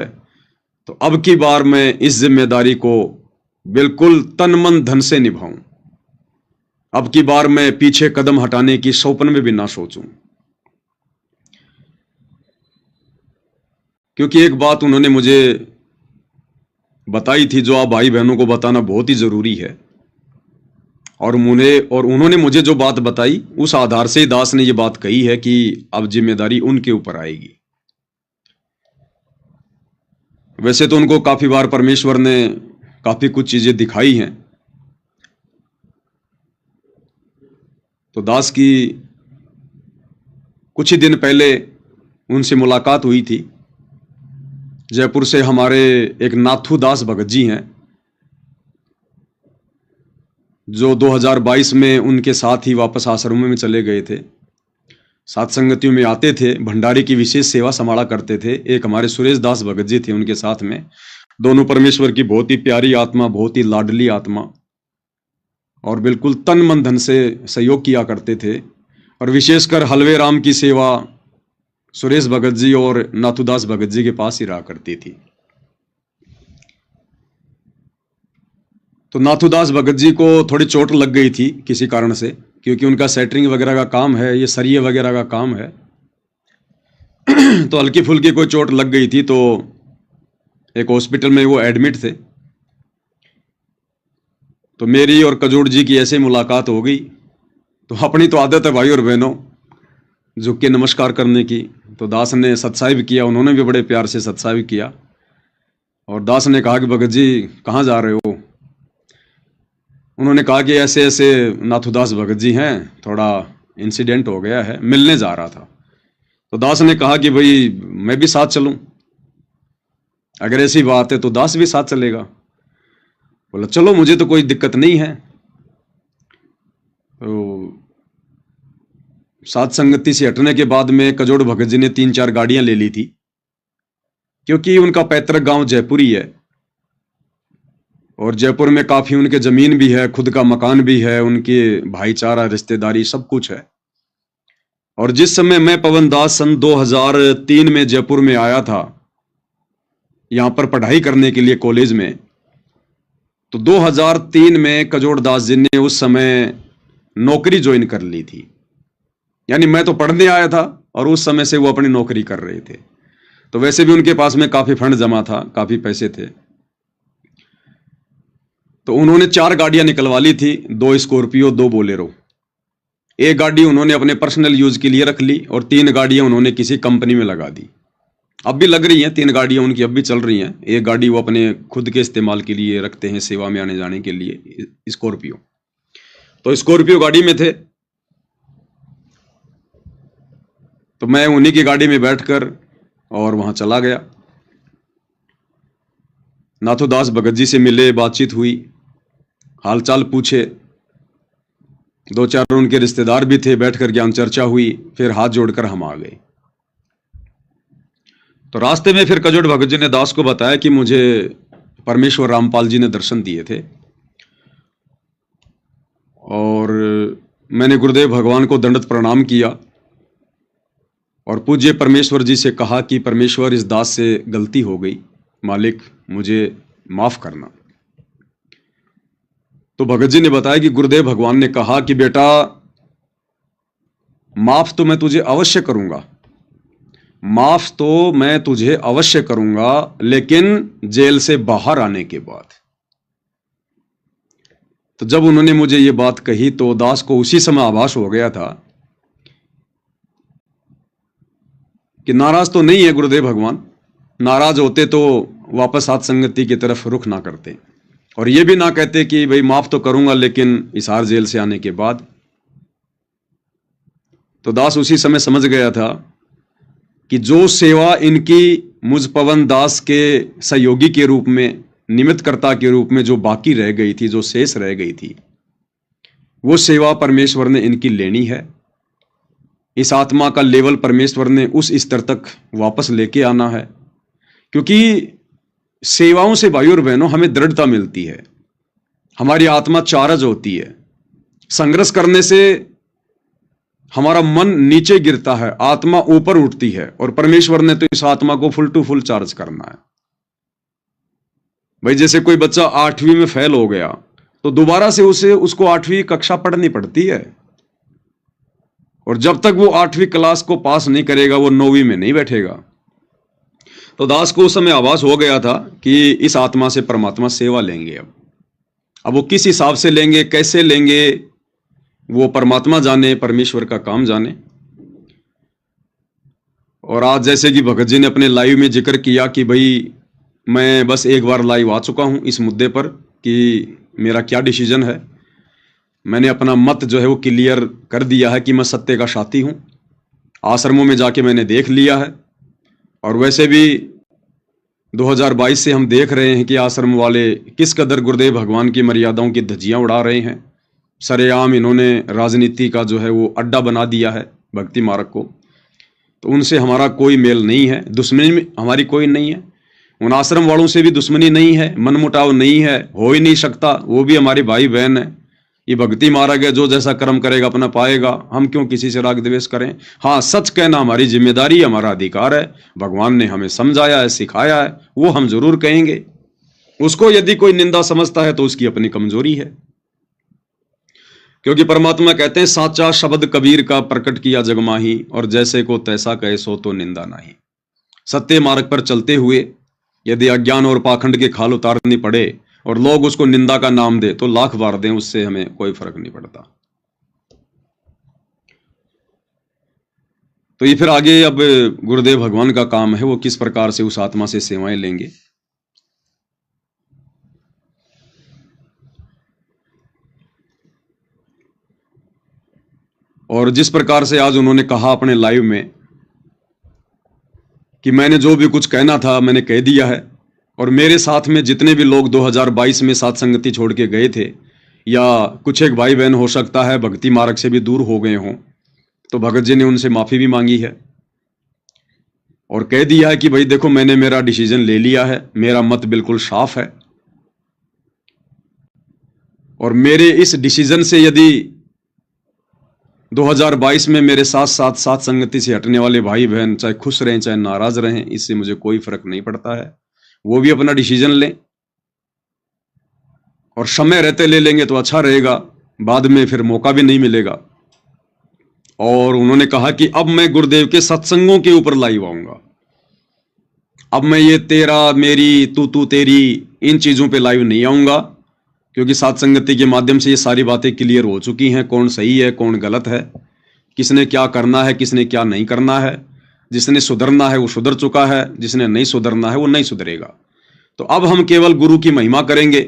तो अब की बार मैं इस जिम्मेदारी को बिल्कुल तन मन धन से निभाऊं। अब की बार मैं पीछे कदम हटाने की स्वप्न में भी ना सोचूं। क्योंकि एक बात उन्होंने मुझे बताई थी जो आप भाई बहनों को बताना बहुत ही जरूरी है। और उन्होंने मुझे जो बात बताई उस आधार से दास ने ये बात कही है कि अब जिम्मेदारी उनके ऊपर आएगी। वैसे तो उनको काफी बार परमेश्वर ने काफी कुछ चीजें दिखाई हैं। तो दास की कुछ ही दिन पहले उनसे मुलाकात हुई थी। जयपुर से हमारे एक नाथू दास भगत जी हैं, जो 2022 में उनके साथ ही वापस आश्रम में चले गए थे। साथ संगतियों में आते थे, भंडारी की विशेष सेवा संभाला करते थे। एक हमारे सुरेश दास भगत जी थे उनके साथ में। दोनों परमेश्वर की बहुत ही प्यारी आत्मा, बहुत ही लाडली आत्मा, और बिल्कुल तन मन धन से सहयोग किया करते थे। और विशेषकर हलवे राम की सेवा सुरेश भगत जी और नाथुदास भगत जी के पास ही रहा करती थी। तो नाथुदास भगत जी को थोड़ी चोट लग गई थी किसी कारण से, क्योंकि उनका सेटरिंग वगैरह का काम है, ये सरिये वगैरह का काम है। तो हल्की फुल्की कोई चोट लग गई थी, तो एक हॉस्पिटल में वो एडमिट थे। तो मेरी और कजोड़ जी की ऐसे मुलाकात हो गई। तो अपनी तो आदत है भाई और बहनों झुक के नमस्कार करने की। तो दास ने सत्साहिब किया, उन्होंने भी बड़े प्यार से सत्साहिब किया। और दास ने कहा कि भगत जी कहाँ जा रहे हो? उन्होंने कहा कि ऐसे ऐसे नाथुदास भगत जी हैं, थोड़ा इंसिडेंट हो गया है, मिलने जा रहा था। तो दास ने कहा कि भाई मैं भी साथ चलूं, अगर ऐसी बात है तो दास भी साथ चलेगा। बोला चलो, मुझे तो कोई दिक्कत नहीं है। तो साथ संगति से हटने के बाद में कजोड़ भगत जी ने 3-4 गाड़ियां ले ली थी, क्योंकि उनका पैतृक गांव जयपुर ही है। और जयपुर में काफी उनके जमीन भी है, खुद का मकान भी है, उनके भाईचारा रिश्तेदारी सब कुछ है। और जिस समय मैं पवन दास सन 2003 में जयपुर में आया था यहां पर पढ़ाई करने के लिए कॉलेज में, तो 2003 में कजोड़ दास जी ने उस समय नौकरी ज्वाइन कर ली थी। यानी मैं तो पढ़ने आया था और उस समय से वो अपनी नौकरी कर रहे थे। तो वैसे भी उनके पास में काफी फंड जमा था, काफी पैसे थे। तो उन्होंने 4 गाड़ियां निकलवा ली थी, 2 स्कॉर्पियो, 2 बोलेरो। एक गाड़ी उन्होंने अपने पर्सनल यूज के लिए रख ली और 3 गाड़ियां उन्होंने किसी कंपनी में लगा दी। अब भी लग रही हैं 3 गाड़ियां उनकी, अब भी चल रही हैं। एक गाड़ी वो अपने खुद के इस्तेमाल के लिए रखते हैं, सेवा में आने जाने के लिए, स्कॉर्पियो। तो स्कॉर्पियो गाड़ी में थे, तो मैं उन्हीं की गाड़ी में बैठकर और वहां चला गया। नाथुदास भगत जी से मिले, बातचीत हुई, हालचाल पूछे। दो चार उनके रिश्तेदार भी थे, बैठकर ज्ञान चर्चा हुई, फिर हाथ जोड़कर हम आ गए। तो रास्ते में फिर कजोड़ भगत जी ने दास को बताया कि मुझे परमेश्वर रामपाल जी ने दर्शन दिए थे और मैंने गुरुदेव भगवान को दंडवत प्रणाम किया और पूज्य परमेश्वर जी से कहा कि परमेश्वर इस दास से गलती हो गई, मालिक मुझे माफ करना। तो भगत जी ने बताया कि गुरुदेव भगवान ने कहा कि बेटा माफ तो मैं तुझे अवश्य करूंगा, माफ तो मैं तुझे अवश्य करूंगा, लेकिन जेल से बाहर आने के बाद। तो जब उन्होंने मुझे ये बात कही तो दास को उसी समय आभास हो गया था कि नाराज तो नहीं है गुरुदेव भगवान, नाराज होते तो वापस साथ संगति की तरफ रुख ना करते और ये भी ना कहते कि भाई माफ तो करूंगा लेकिन हिसार जेल से आने के बाद। तो दास उसी समय समझ गया था कि जो सेवा इनकी मुझ पवन दास के सहयोगी के रूप में, निमित्तकर्ता के रूप में जो बाकी रह गई थी, जो शेष रह गई थी, वो सेवा परमेश्वर ने इनकी लेनी है। इस आत्मा का लेवल परमेश्वर ने उस स्तर तक वापस लेके आना है, क्योंकि सेवाओं से भाइयों और बहनों हमें दृढ़ता मिलती है, हमारी आत्मा चार्ज होती है। संघर्ष करने से हमारा मन नीचे गिरता है, आत्मा ऊपर उठती है और परमेश्वर ने तो इस आत्मा को फुल टू फुल चार्ज करना है। भाई जैसे कोई बच्चा 8वीं में फेल हो गया तो दोबारा से उसको 8वीं कक्षा पढ़नी पड़ती है और जब तक वो 8वीं क्लास को पास नहीं करेगा वो 9वीं में नहीं बैठेगा। तो दास को उस समय आभास हो गया था कि इस आत्मा से परमात्मा सेवा लेंगे। अब वो किस हिसाब से लेंगे, कैसे लेंगे, वो परमात्मा जाने, परमेश्वर का काम जाने। और आज जैसे कि भगत जी ने अपने लाइव में जिक्र किया कि भाई मैं बस एक बार लाइव आ चुका हूं इस मुद्दे पर कि मेरा क्या डिसीजन है। मैंने अपना मत जो है वो क्लियर कर दिया है कि मैं सत्य का साथी हूं। आश्रमों में जाके मैंने देख लिया है और वैसे भी 2022 से हम देख रहे हैं कि आश्रम वाले किस कदर गुरुदेव भगवान की मर्यादाओं की धज्जियां उड़ा रहे हैं। सरेआम इन्होंने राजनीति का जो है वो अड्डा बना दिया है भक्ति मार्ग को। तो उनसे हमारा कोई मेल नहीं है, दुश्मनी हमारी कोई नहीं है। उन आश्रम वालों से भी दुश्मनी नहीं है, मनमुटाव नहीं है, हो ही नहीं सकता। वो भी हमारे भाई बहन है। ये भक्ति मार्ग है, जो जैसा कर्म करेगा अपना पाएगा। हम क्यों किसी से राग द्वेष करें। हाँ, सच कहना हमारी जिम्मेदारी, हमारा अधिकार है। भगवान ने हमें समझाया है, सिखाया है, वो हम जरूर कहेंगे। उसको यदि कोई निंदा समझता है तो उसकी अपनी कमजोरी है, क्योंकि परमात्मा कहते हैं साचा शब्द कबीर का प्रकट किया जग माही, और जैसे को तैसा कहे सो तो निंदा नहीं। सत्य मार्ग पर चलते हुए यदि अज्ञान और पाखंड के खाल उतारनी पड़े और लोग उसको निंदा का नाम दे तो लाख बार दें, उससे हमें कोई फर्क नहीं पड़ता। तो ये फिर आगे अब गुरुदेव भगवान का काम है, वो किस प्रकार से उस आत्मा से सेवाएं लेंगे। और जिस प्रकार से आज उन्होंने कहा अपने लाइव में कि मैंने जो भी कुछ कहना था मैंने कह दिया है, और मेरे साथ में जितने भी लोग 2022 में साथ संगति छोड़ के गए थे, या कुछ एक भाई बहन हो सकता है भक्ति मार्ग से भी दूर हो गए हों, तो भगत जी ने उनसे माफ़ी भी मांगी है और कह दिया है कि भाई देखो मैंने मेरा डिसीजन ले लिया है, मेरा मत बिल्कुल साफ है, और मेरे इस डिसीजन से यदि 2022 में मेरे साथ साथ साथ संगति से हटने वाले भाई बहन चाहे खुश रहें चाहे नाराज रहें, इससे मुझे कोई फर्क नहीं पड़ता है। वो भी अपना डिसीजन लें और समय रहते ले लेंगे तो अच्छा रहेगा, बाद में फिर मौका भी नहीं मिलेगा। और उन्होंने कहा कि अब मैं गुरुदेव के सत्संगों के ऊपर लाइव आऊंगा। अब मैं ये तेरा मेरी तू तेरी इन चीजों पे लाइव नहीं आऊंगा, क्योंकि साथ संगति के माध्यम से ये सारी बातें क्लियर हो चुकी हैं, कौन सही है कौन गलत है, किसने क्या करना है किसने क्या नहीं करना है। जिसने सुधरना है वो सुधर चुका है, जिसने नहीं सुधरना है वो नहीं सुधरेगा। तो अब हम केवल गुरु की महिमा करेंगे,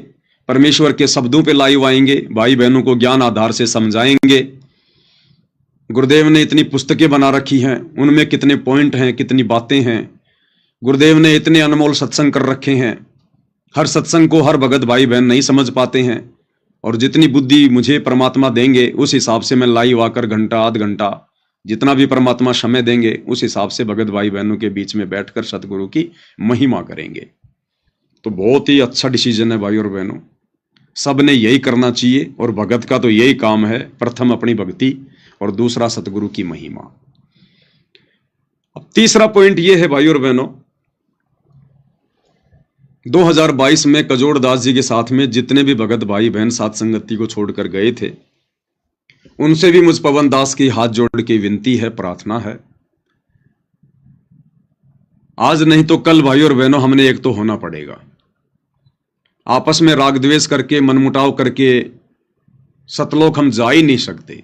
परमेश्वर के शब्दों पे लाइव आएंगे, भाई बहनों को ज्ञान आधार से समझाएंगे। गुरुदेव ने इतनी पुस्तकें बना रखी हैं, उनमें कितने पॉइंट हैं, कितनी बातें हैं। गुरुदेव ने इतने अनमोल सत्संग कर रखे हैं, हर सत्संग को हर भगत भाई बहन नहीं समझ पाते हैं। और जितनी बुद्धि मुझे परमात्मा देंगे उस हिसाब से मैं लाइव आकर घंटा आध घंटा जितना भी परमात्मा समय देंगे उस हिसाब से भगत भाई बहनों के बीच में बैठकर सतगुरु की महिमा करेंगे। तो बहुत ही अच्छा डिसीजन है भाई और बहनों, सब ने यही करना चाहिए। और भगत का तो यही काम है, प्रथम अपनी भक्ति और दूसरा सतगुरु की महिमा। अब तीसरा पॉइंट यह है भाई और बहनों, 2022 में कजोड़ दास जी के साथ में जितने भी भगत भाई बहन साथ संगति को छोड़कर गए थे, उनसे भी मुझ पवन दास की हाथ जोड़ के विनती है, प्रार्थना है, आज नहीं तो कल भाई और बहनों हमने एक तो होना पड़ेगा। आपस में राग द्वेष करके मनमुटाव करके सतलोक हम जा ही नहीं सकते।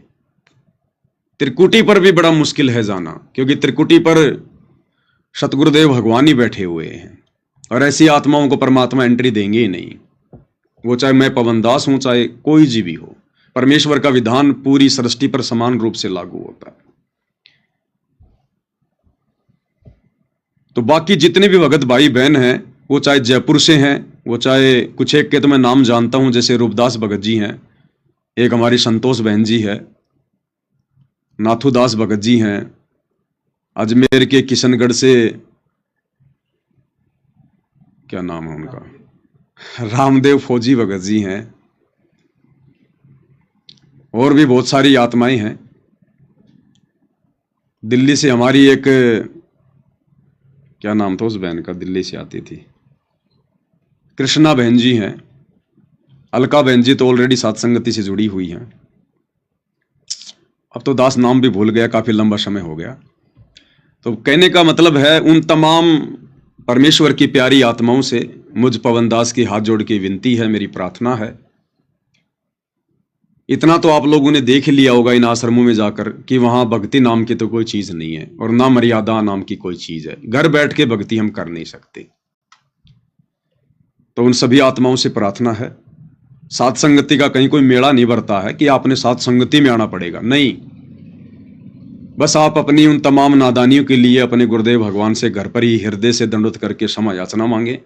त्रिकुटी पर भी बड़ा मुश्किल है जाना, क्योंकि त्रिकुटी पर सतगुरुदेव भगवान ही बैठे हुए हैं और ऐसी आत्माओं को परमात्मा एंट्री देंगे ही नहीं। वो चाहे मैं पवन दास हूं, चाहे कोई जीव भी हो, परमेश्वर का विधान पूरी सृष्टि पर समान रूप से लागू होता है। तो बाकी जितने भी भगत भाई बहन हैं, वो चाहे जयपुर से हैं, वो चाहे कुछ एक के तो मैं नाम जानता हूं, जैसे रूपदास भगत जी हैं, एक हमारी संतोष बहन जी है, नाथुदास भगत जी हैं, अजमेर के किशनगढ़ से क्या नाम है उनका, रामदेव फौजी भगत जी हैं, और भी बहुत सारी आत्माएं हैं। दिल्ली से हमारी एक, क्या नाम था उस बहन का, दिल्ली से आती थी, कृष्णा बहन जी हैं, अलका बहन जी तो ऑलरेडी सत्संगति से जुड़ी हुई हैं। अब तो दास नाम भी भूल गया, काफी लंबा समय हो गया। तो कहने का मतलब है, उन तमाम परमेश्वर की प्यारी आत्माओं से मुझ पवन दास की हाथ जोड़ के विनती है, मेरी प्रार्थना है। इतना तो आप लोगों ने देख लिया होगा इन आश्रमों में जाकर कि वहां भक्ति नाम की तो कोई चीज नहीं है और ना मर्यादा नाम की कोई चीज है। घर बैठ के भक्ति हम कर नहीं सकते। तो उन सभी आत्माओं से प्रार्थना है, साथ संगति का कहीं कोई मेला नहीं भरता है कि आपने साथ संगति में आना पड़ेगा, नहीं। बस आप अपनी उन तमाम नादानियों के लिए अपने गुरुदेव भगवान से घर पर ही हृदय से दंडवत करके क्षमा याचना मांगे,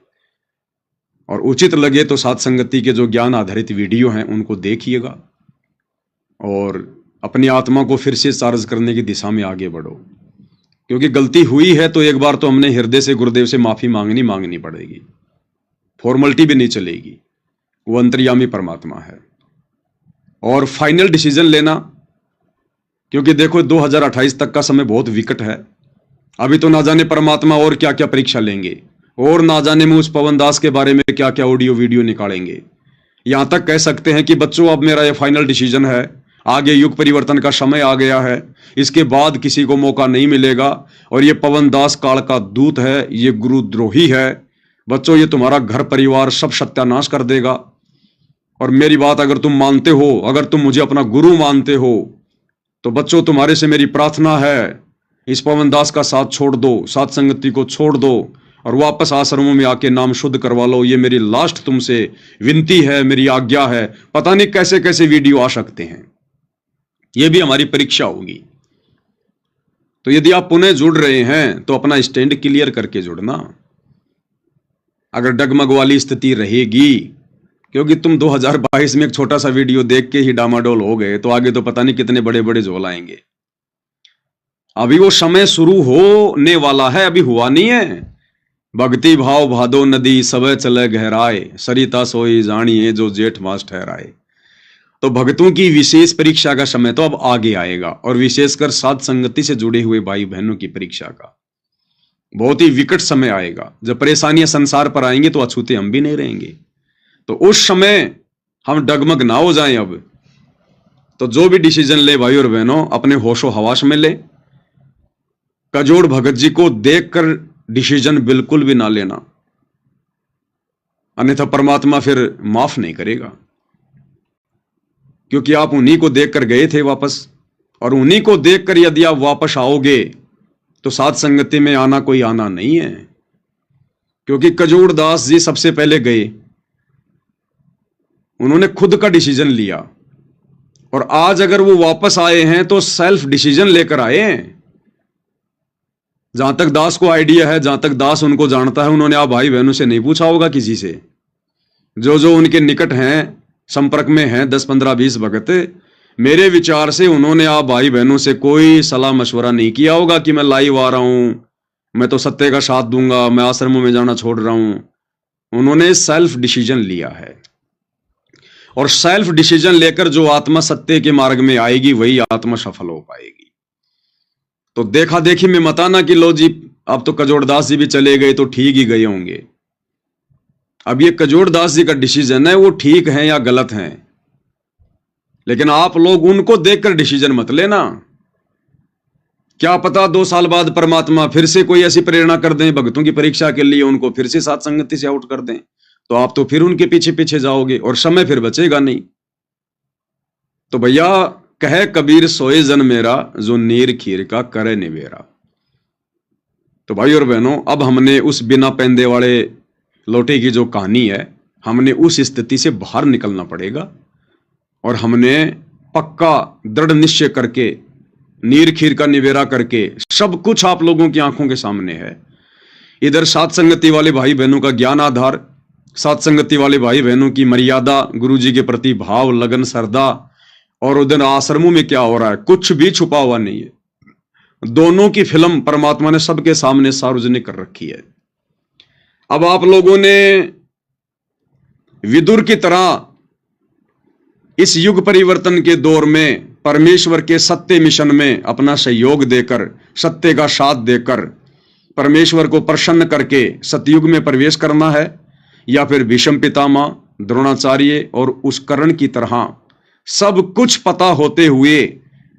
और उचित लगे तो साथ संगति के जो ज्ञान आधारित वीडियो हैं उनको देखिएगा और अपनी आत्मा को फिर से चार्ज करने की दिशा में आगे बढ़ो। क्योंकि गलती हुई है तो एक बार तो हमने हृदय से गुरुदेव से माफी मांगनी पड़ेगी, फॉर्मेलिटी भी नहीं चलेगी। वो अंतर्यामी परमात्मा है। और फाइनल डिसीजन लेना, क्योंकि देखो 2028 तक का समय बहुत विकट है। अभी तो ना जाने परमात्मा और क्या क्या परीक्षा लेंगे, और ना जाने में उस पवन दास के बारे में क्या क्या ऑडियो वीडियो निकालेंगे। यहां तक कह सकते हैं कि बच्चों, अब मेरा यह फाइनल डिसीजन है, आगे युग परिवर्तन का समय आ गया है, इसके बाद किसी को मौका नहीं मिलेगा। और ये पवन दास काल का दूत है, ये गुरुद्रोही है। बच्चों, ये तुम्हारा घर परिवार सब सत्यानाश कर देगा। और मेरी बात अगर तुम मानते हो, अगर तुम मुझे अपना गुरु मानते हो, तो बच्चों तुम्हारे से मेरी प्रार्थना है, इस पवन दास का साथ छोड़ दो, साथ संगति को छोड़ दो और वापस आश्रमों में आके नाम शुद्ध करवा लो। ये मेरी लास्ट तुमसे विनती है, मेरी आज्ञा है। पता नहीं कैसे कैसे वीडियो आ सकते हैं, ये भी हमारी परीक्षा होगी। तो यदि आप पुनः जुड़ रहे हैं तो अपना स्टैंड क्लियर करके जुड़ना। अगर डगमग वाली स्थिति रहेगी, क्योंकि तुम 2022 में एक छोटा सा वीडियो देख के ही डामाडोल हो गए, तो आगे तो पता नहीं कितने बड़े बड़े झोल आएंगे। अभी वो समय शुरू होने वाला है, अभी हुआ नहीं है। भक्ति भाव भादो नदी सब चले गहराए, सरिता सोई जानिए जो जेठ मास ठहराए। तो भक्तों की विशेष परीक्षा का समय तो अब आगे आएगा, और विशेषकर साध संगति से जुड़े हुए भाई बहनों की परीक्षा का बहुत ही विकट समय आएगा। जब परेशानियां संसार पर आएंगी तो अछूते हम भी नहीं रहेंगे। तो उस समय हम डगमग ना हो जाएं। अब तो जो भी डिसीजन ले भाई और बहनों, अपने होशो हवास में ले। कजोड़ भगत जी को देखकर डिसीजन बिल्कुल भी ना लेना, अन्यथा परमात्मा फिर माफ नहीं करेगा। क्योंकि आप उन्हीं को देखकर गए थे वापस, और उन्हीं को देखकर यदि आप वापस आओगे तो साथ संगति में आना कोई आना नहीं है। क्योंकि कजोड़ दास जी सबसे पहले गए, उन्होंने खुद का डिसीजन लिया, और आज अगर वो वापस आए हैं तो सेल्फ डिसीजन लेकर आए हैं। जहां तक दास को आइडिया है, जहां तक दास उनको जानता है, उन्होंने आप भाई बहनों से नहीं पूछा होगा, किसी से। जो जो उनके निकट हैं, संपर्क में हैं 10, 15, 20 भगत। मेरे विचार से उन्होंने आप भाई बहनों से कोई सलाह मशवरा नहीं किया होगा कि मैं लाइव आ रहा हूं, मैं तो सत्य का साथ दूंगा, मैं आश्रमों में जाना छोड़ रहा हूं। उन्होंने सेल्फ डिसीजन लिया है, और सेल्फ डिसीजन लेकर जो आत्मा सत्य के मार्ग में आएगी वही आत्मा सफल हो पाएगी। तो देखा देखी में मत आना कि लो जी अब तो कजोड़दास जी भी चले गए तो ठीक ही गए होंगे। अब ये कजोड़दास जी का डिसीजन है, वो ठीक है या गलत है, लेकिन आप लोग उनको देखकर डिसीजन मत लेना। क्या पता 2 साल बाद परमात्मा फिर से कोई ऐसी प्रेरणा कर दें भक्तों की परीक्षा के लिए, उनको फिर से साथ संगति से आउट कर दें, तो आप तो फिर उनके पीछे पीछे जाओगे और समय फिर बचेगा नहीं। तो भैया कहे कबीर सोए जन मेरा, जो नीर खीर का करे निवेरा। तो भाई और बहनों, अब हमने उस बिना पैंदे वाले लोटे की जो कहानी है, हमने उस स्थिति से बाहर निकलना पड़ेगा, और हमने पक्का दृढ़ निश्चय करके नीर खीर का निवेरा करके, सब कुछ आप लोगों की आंखों के सामने है। इधर साथ संगति वाले भाई बहनों का ज्ञान आधार, साथ संगति वाले भाई बहनों की मर्यादा, गुरु जी के प्रति भाव, लगन, श्रद्धा, और उधर आश्रमों में क्या हो रहा है, कुछ भी छुपा हुआ नहीं है। दोनों की फिल्म परमात्मा ने सबके सामने सार्वजनिक कर रखी है। अब आप लोगों ने विदुर की तरह इस युग परिवर्तन के दौर में परमेश्वर के सत्य मिशन में अपना सहयोग देकर, सत्य का साथ देकर, परमेश्वर को प्रसन्न करके सतयुग में प्रवेश करना है, या फिर भीष्म पितामह, द्रोणाचार्य और उस कर्ण की तरह सब कुछ पता होते हुए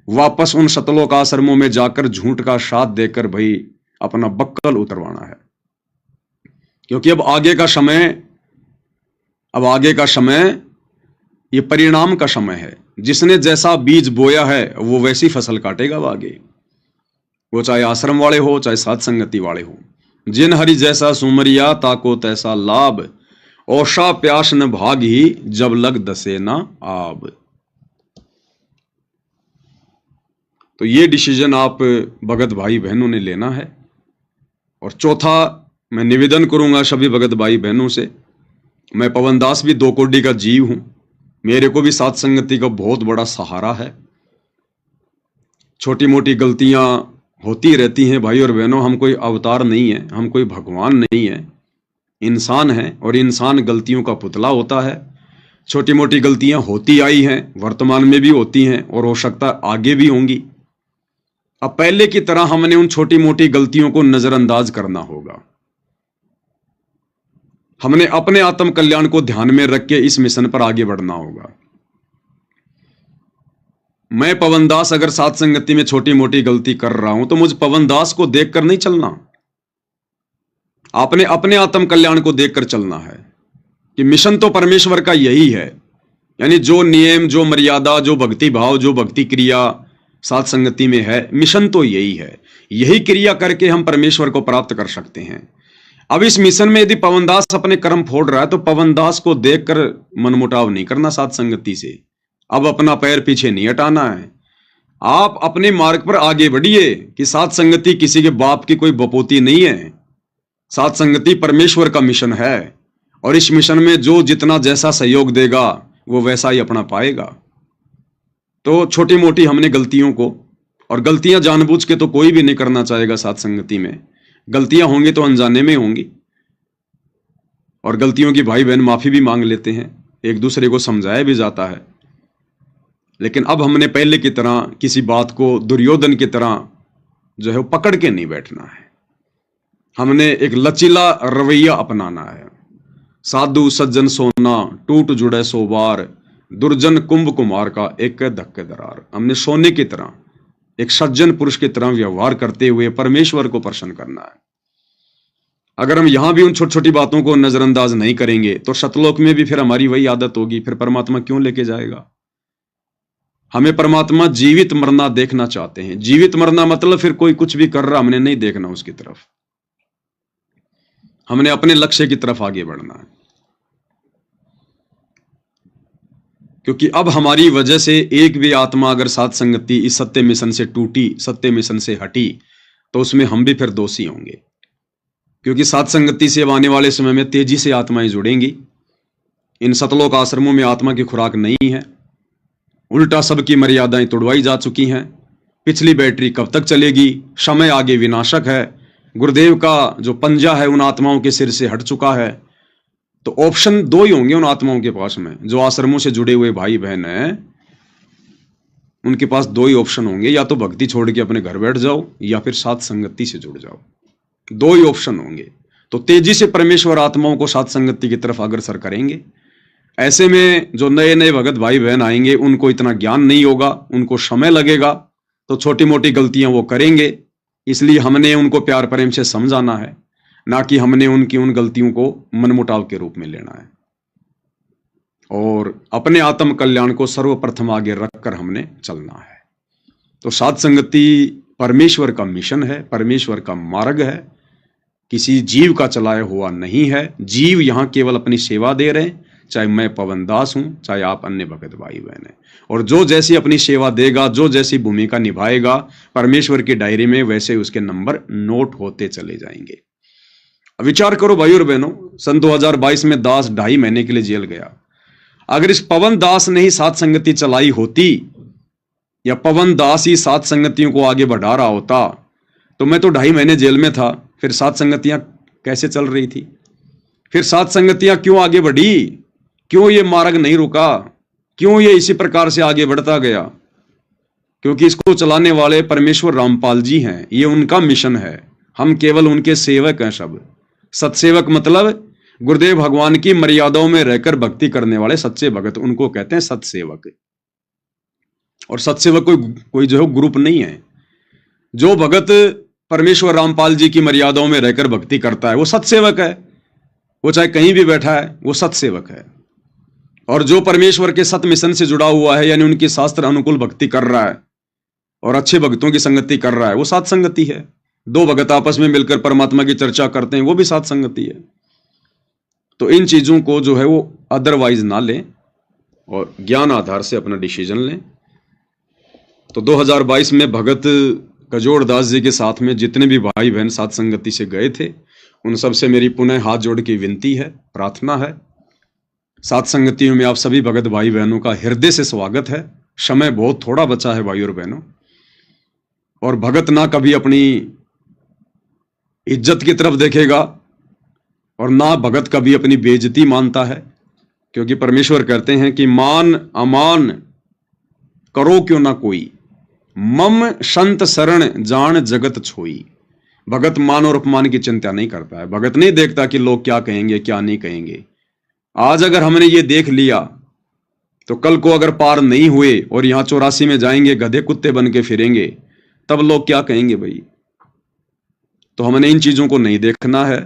वापस उन सतलोक आश्रमों में जाकर झूठ का साथ देकर भाई अपना बक्कल उतरवाना है। क्योंकि अब आगे का समय ये परिणाम का समय है। जिसने जैसा बीज बोया है वो वैसी फसल काटेगा वो आगे, वो चाहे आश्रम वाले हो चाहे साथ संगति वाले हो। जिन हरि जैसा सुमरिया ताको तैसा लाभ, ओषा प्यास न भाग ही जब लग दसे ना आब। तो ये डिसीजन आप भगत भाई बहनों ने लेना है। और चौथा, मैं निवेदन करूंगा सभी भगत भाई बहनों से, मैं पवन दास भी 2 कोड़ी का जीव हूं, मेरे को भी साथ संगति का बहुत बड़ा सहारा है। छोटी मोटी गलतियां होती रहती हैं भाई और बहनों, हम कोई अवतार नहीं है, हम कोई भगवान नहीं है, इंसान है, और इंसान गलतियों का पुतला होता है। छोटी मोटी गलतियां होती आई हैं, वर्तमान में भी होती हैं, और हो सकता है आगे भी होंगी। अब पहले की तरह हमने उन छोटी मोटी गलतियों को नजरअंदाज करना होगा। हमने अपने आत्म कल्याण को ध्यान में रख के इस मिशन पर आगे बढ़ना होगा। मैं पवन दास अगर साथ संगति में छोटी मोटी गलती कर रहा हूं तो मुझे पवन दास को देखकर नहीं चलना, आपने अपने आत्म कल्याण को देखकर चलना है कि मिशन तो परमेश्वर का यही है। यानी जो नियम, जो मर्यादा, जो भक्ति भाव, जो भक्ति क्रिया साथ संगति में है, मिशन तो यही है। यही क्रिया करके हम परमेश्वर को प्राप्त कर सकते हैं। अब इस मिशन में यदि पवन दास अपने कर्म फोड़ रहा है तो पवन दास को देखकर मनमुटाव नहीं करना साथ संगति से। अब अपना पैर पीछे नहीं हटाना है, आप अपने मार्ग पर आगे बढ़िए कि साथ संगति किसी के बाप की कोई बपोती नहीं है। साथ संगति परमेश्वर का मिशन है, और इस मिशन में जो जितना जैसा सहयोग देगा वो वैसा ही अपना पाएगा। तो छोटी मोटी हमने गलतियों को, और गलतियां जानबूझ के तो कोई भी नहीं करना चाहेगा साथ संगति में, गलतियां होंगी तो अनजाने में होंगी, और गलतियों की भाई बहन माफी भी मांग लेते हैं, एक दूसरे को समझाया भी जाता है। लेकिन अब हमने पहले की तरह किसी बात को दुर्योधन की तरह जो है पकड़ के नहीं बैठना है। हमने एक लचीला रवैया अपनाना है। साधु सज्जन सोना टूट जुड़े सो बार, दुर्जन कुंभ कुमार का एक धक्के दरार। हमने सोने की तरह, एक सज्जन पुरुष की तरह व्यवहार करते हुए परमेश्वर को प्रसन्न करना है। अगर हम यहां भी उन छोटी छोटी बातों को नजरअंदाज नहीं करेंगे तो सतलोक में भी फिर हमारी वही आदत होगी, फिर परमात्मा क्यों लेके जाएगा। हमें परमात्मा जीवित मरना देखना चाहते हैं। जीवित मरना मतलब फिर कोई कुछ भी कर रहा हमने नहीं देखना उसकी तरफ, हमने अपने लक्ष्य की तरफ आगे बढ़ना है। क्योंकि अब हमारी वजह से एक भी आत्मा अगर साथ संगति इस सत्य मिशन से टूटी, सत्य मिशन से हटी, तो उसमें हम भी फिर दोषी होंगे। क्योंकि साथ संगति से अब आने वाले समय में तेजी से आत्माएं जुड़ेंगी। इन सतलोक आश्रमों में आत्मा की खुराक नहीं है, उल्टा सबकी मर्यादाएं तोड़वाई जा चुकी हैं। पिछली बैटरी कब तक चलेगी, समय आगे विनाशक है, गुरुदेव का जो पंजा है उन आत्माओं के सिर से हट चुका है। तो ऑप्शन दो ही होंगे उन आत्माओं के पास में, जो आश्रमों से जुड़े हुए भाई बहन हैं उनके पास दो ही ऑप्शन होंगे, या तो भक्ति छोड़ के अपने घर बैठ जाओ या फिर साथ संगति से जुड़ जाओ। दो ही ऑप्शन होंगे। तो तेजी से परमेश्वर आत्माओं को साथ संगति की तरफ अग्रसर करेंगे। ऐसे में जो नए नए भगत भाई बहन आएंगे उनको इतना ज्ञान नहीं होगा, उनको समय लगेगा, तो छोटी मोटी गलतियां वो करेंगे। इसलिए हमने उनको प्यार प्रेम से समझाना है, ना कि हमने उनकी उन गलतियों को मनमुटाव के रूप में लेना है। और अपने आत्म कल्याण को सर्वप्रथम आगे रखकर हमने चलना है। तो साथ संगति परमेश्वर का मिशन है, परमेश्वर का मार्ग है, किसी जीव का चलाया हुआ नहीं है। जीव यहां केवल अपनी सेवा दे रहे हैं, चाहे मैं पवन दास हूं, चाहे आप अन्य भगत भाई बहन हैं। और जो जैसी अपनी सेवा देगा, जो जैसी भूमिका निभाएगा परमेश्वर की डायरी में, वैसे उसके नंबर नोट होते चले जाएंगे। विचार करो भाई और बहनों, सन 2022 में दास 2.5 महीने के लिए जेल गया। अगर इस पवन दास ने ही साथ संगति चलाई होती, या पवन दास ही साथ संगतियों को आगे बढ़ा रहा होता, तो मैं तो 2.5 महीने जेल में था, फिर साथ संगतियां कैसे चल रही थी? फिर साथ संगतियां क्यों आगे बढ़ी? क्यों ये मार्ग नहीं रुका? क्यों ये इसी प्रकार से आगे बढ़ता गया? क्योंकि इसको चलाने वाले परमेश्वर रामपाल जी हैं, ये उनका मिशन है, हम केवल उनके सेवक हैं। सब सत्सेवक मतलब गुरुदेव भगवान की मर्यादाओं में रहकर भक्ति करने वाले सच्चे भगत, उनको कहते हैं सत्सेवक। और सत्सेवक कोई जो है ग्रुप नहीं है। जो भगत परमेश्वर रामपाल जी की मर्यादाओं में रहकर भक्ति करता है वो सत्सेवक है, वो चाहे कहीं भी बैठा है वो सत्सेवक है। और जो परमेश्वर के सत मिशन से जुड़ा हुआ है, यानी उनकी शास्त्र अनुकूल भक्ति कर रहा है और अच्छे भक्तों की संगति कर रहा है, वो साथ संगति है। दो भगत आपस में मिलकर परमात्मा की चर्चा करते हैं, वो भी साथ संगति है। तो इन चीजों को जो है वो अदरवाइज ना लें और ज्ञान आधार से अपना डिसीजन लें। तो 2022 में भगत कजोड़ दास जी के साथ में जितने भी भाई बहन साथ संगति से गए थे, उन सबसे मेरी पुनः हाथ जोड़ के विनती है, प्रार्थना है। साथ संगतियों में आप सभी भगत भाई बहनों का हृदय से स्वागत है। समय बहुत थोड़ा बचा है भाई और बहनों, और भगत ना कभी अपनी इज्जत की तरफ देखेगा और ना भगत कभी अपनी बेइज्जती मानता है, क्योंकि परमेश्वर कहते हैं कि मान अमान करो क्यों ना कोई, मम संत शरण जान जगत छोई। भगत मान और अपमान की चिंता नहीं करता है। भगत नहीं देखता कि लोग क्या कहेंगे क्या नहीं कहेंगे। आज अगर हमने ये देख लिया तो कल को अगर पार नहीं हुए और यहां 84 में जाएंगे गधे कुत्ते बन के फिरेंगे, तब लोग क्या कहेंगे भाई? तो हमने इन चीजों को नहीं देखना है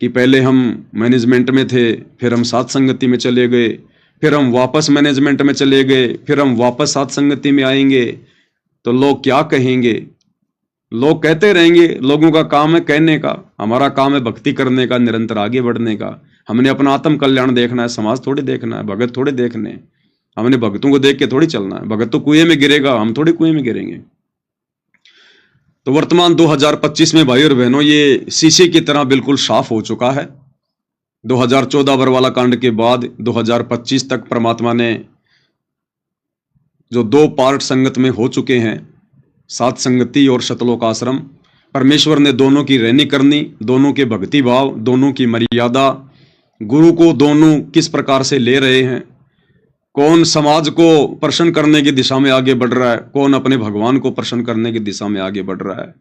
कि पहले हम मैनेजमेंट में थे, फिर हम साथ संगति में चले गए, फिर हम वापस मैनेजमेंट में चले गए, फिर हम वापस साथ संगति में आएंगे, तो लोग क्या कहेंगे? लोग कहते रहेंगे। लोगों का काम है कहने का, हमारा काम है भक्ति करने का, निरंतर आगे बढ़ने का। हमने अपना आत्म कल्याण देखना है, समाज थोड़ी देखना है, भगत थोड़े देखने। हमने भगतों को देख के थोड़ी चलना है। भगत तो कुएं में गिरेगा, हम थोड़ी कुएं में गिरेंगे। तो वर्तमान 2025 में भाई और बहनों ये शीशे की तरह बिल्कुल साफ हो चुका है। 2014 बरवाला कांड के बाद 2025 तक परमात्मा ने जो 2 पार्ट संगत में हो चुके हैं, साथ संगति और शतलोक आश्रम, परमेश्वर ने दोनों की रहनी करनी, दोनों के भक्ति भाव, दोनों की मर्यादा, गुरु को दोनों किस प्रकार से ले रहे हैं, कौन समाज को प्रसन्न करने की दिशा में आगे बढ़ रहा है, कौन अपने भगवान को प्रसन्न करने की दिशा में आगे बढ़ रहा है,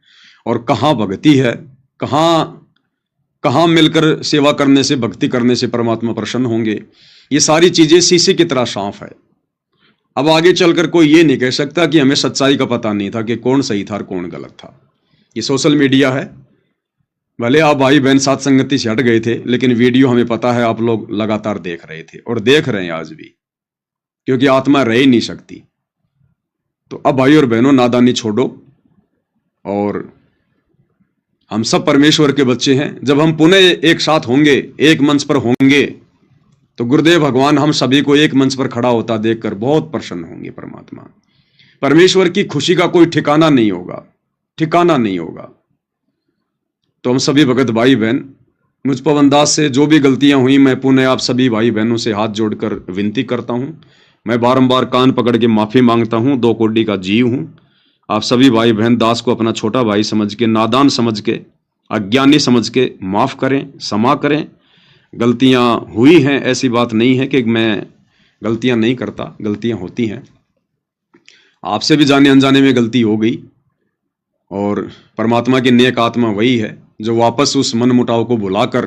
और कहाँ भक्ति है, कहाँ मिलकर सेवा करने से, भक्ति करने से परमात्मा प्रसन्न होंगे। ये सारी चीजें शीशे की तरह साफ है। अब आगे चलकर कोई ये नहीं कह सकता कि हमें सच्चाई का पता नहीं था कि कौन सही था और कौन गलत था। ये सोशल मीडिया है, भले आप भाई बहन साथ संगति से हट गए थे, लेकिन वीडियो हमें पता है आप लोग लगातार देख रहे थे और देख रहे हैं आज भी, क्योंकि आत्मा रह ही नहीं सकती। तो अब भाई और बहनों नादानी छोड़ो, और हम सब परमेश्वर के बच्चे हैं। जब हम पुनः एक साथ होंगे, एक मंच पर होंगे, तो गुरुदेव भगवान हम सभी को एक मंच पर खड़ा होता देखकर बहुत प्रसन्न होंगे। परमात्मा परमेश्वर की खुशी का कोई ठिकाना नहीं होगा, ठिकाना नहीं होगा। तो हम सभी भगत भाई बहन मुझ पवन दास से जो भी गलतियां हुई मैं पुनः आप सभी भाई बहनों से हाथ जोड़कर विनती करता हूं। मैं बारंबार कान पकड़ के माफी मांगता हूं। दो कोडी का जीव हूं। आप सभी भाई बहन दास को अपना छोटा भाई समझ के, नादान समझ के, अज्ञानी समझ के माफ करें, क्षमा करें। गलतियां हुई हैं, ऐसी बात नहीं है कि मैं गलतियां नहीं करता, गलतियां होती हैं। आपसे भी जाने अनजाने में गलती हो गई, और परमात्मा की नेक आत्मा वही है जो वापस उस मन मुटाव को भुलाकर,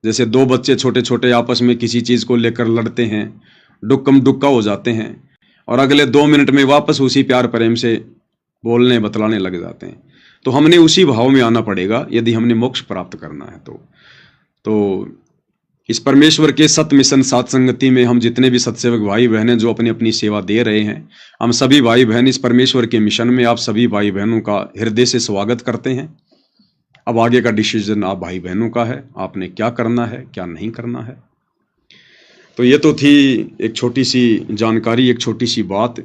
जैसे दो बच्चे छोटे छोटे आपस में किसी चीज़ को लेकर लड़ते हैं, डुक्कम डुक्का हो जाते हैं, और अगले 2 मिनट में वापस उसी प्यार प्रेम से बोलने बतलाने लग जाते हैं। तो हमने उसी भाव में आना पड़ेगा यदि हमने मोक्ष प्राप्त करना है। तो इस परमेश्वर के सत मिशन सात संगति में हम जितने भी सत्सेवक भाई बहनें जो अपनी अपनी सेवा दे रहे हैं, हम सभी भाई बहन इस परमेश्वर के मिशन में आप सभी भाई बहनों का हृदय से स्वागत करते हैं। अब आगे का डिसीजन आप भाई बहनों का है, आपने क्या करना है क्या नहीं करना है। तो ये तो थी एक छोटी सी जानकारी, एक छोटी सी बात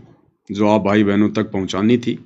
जो आप भाई बहनों तक पहुंचानी थी।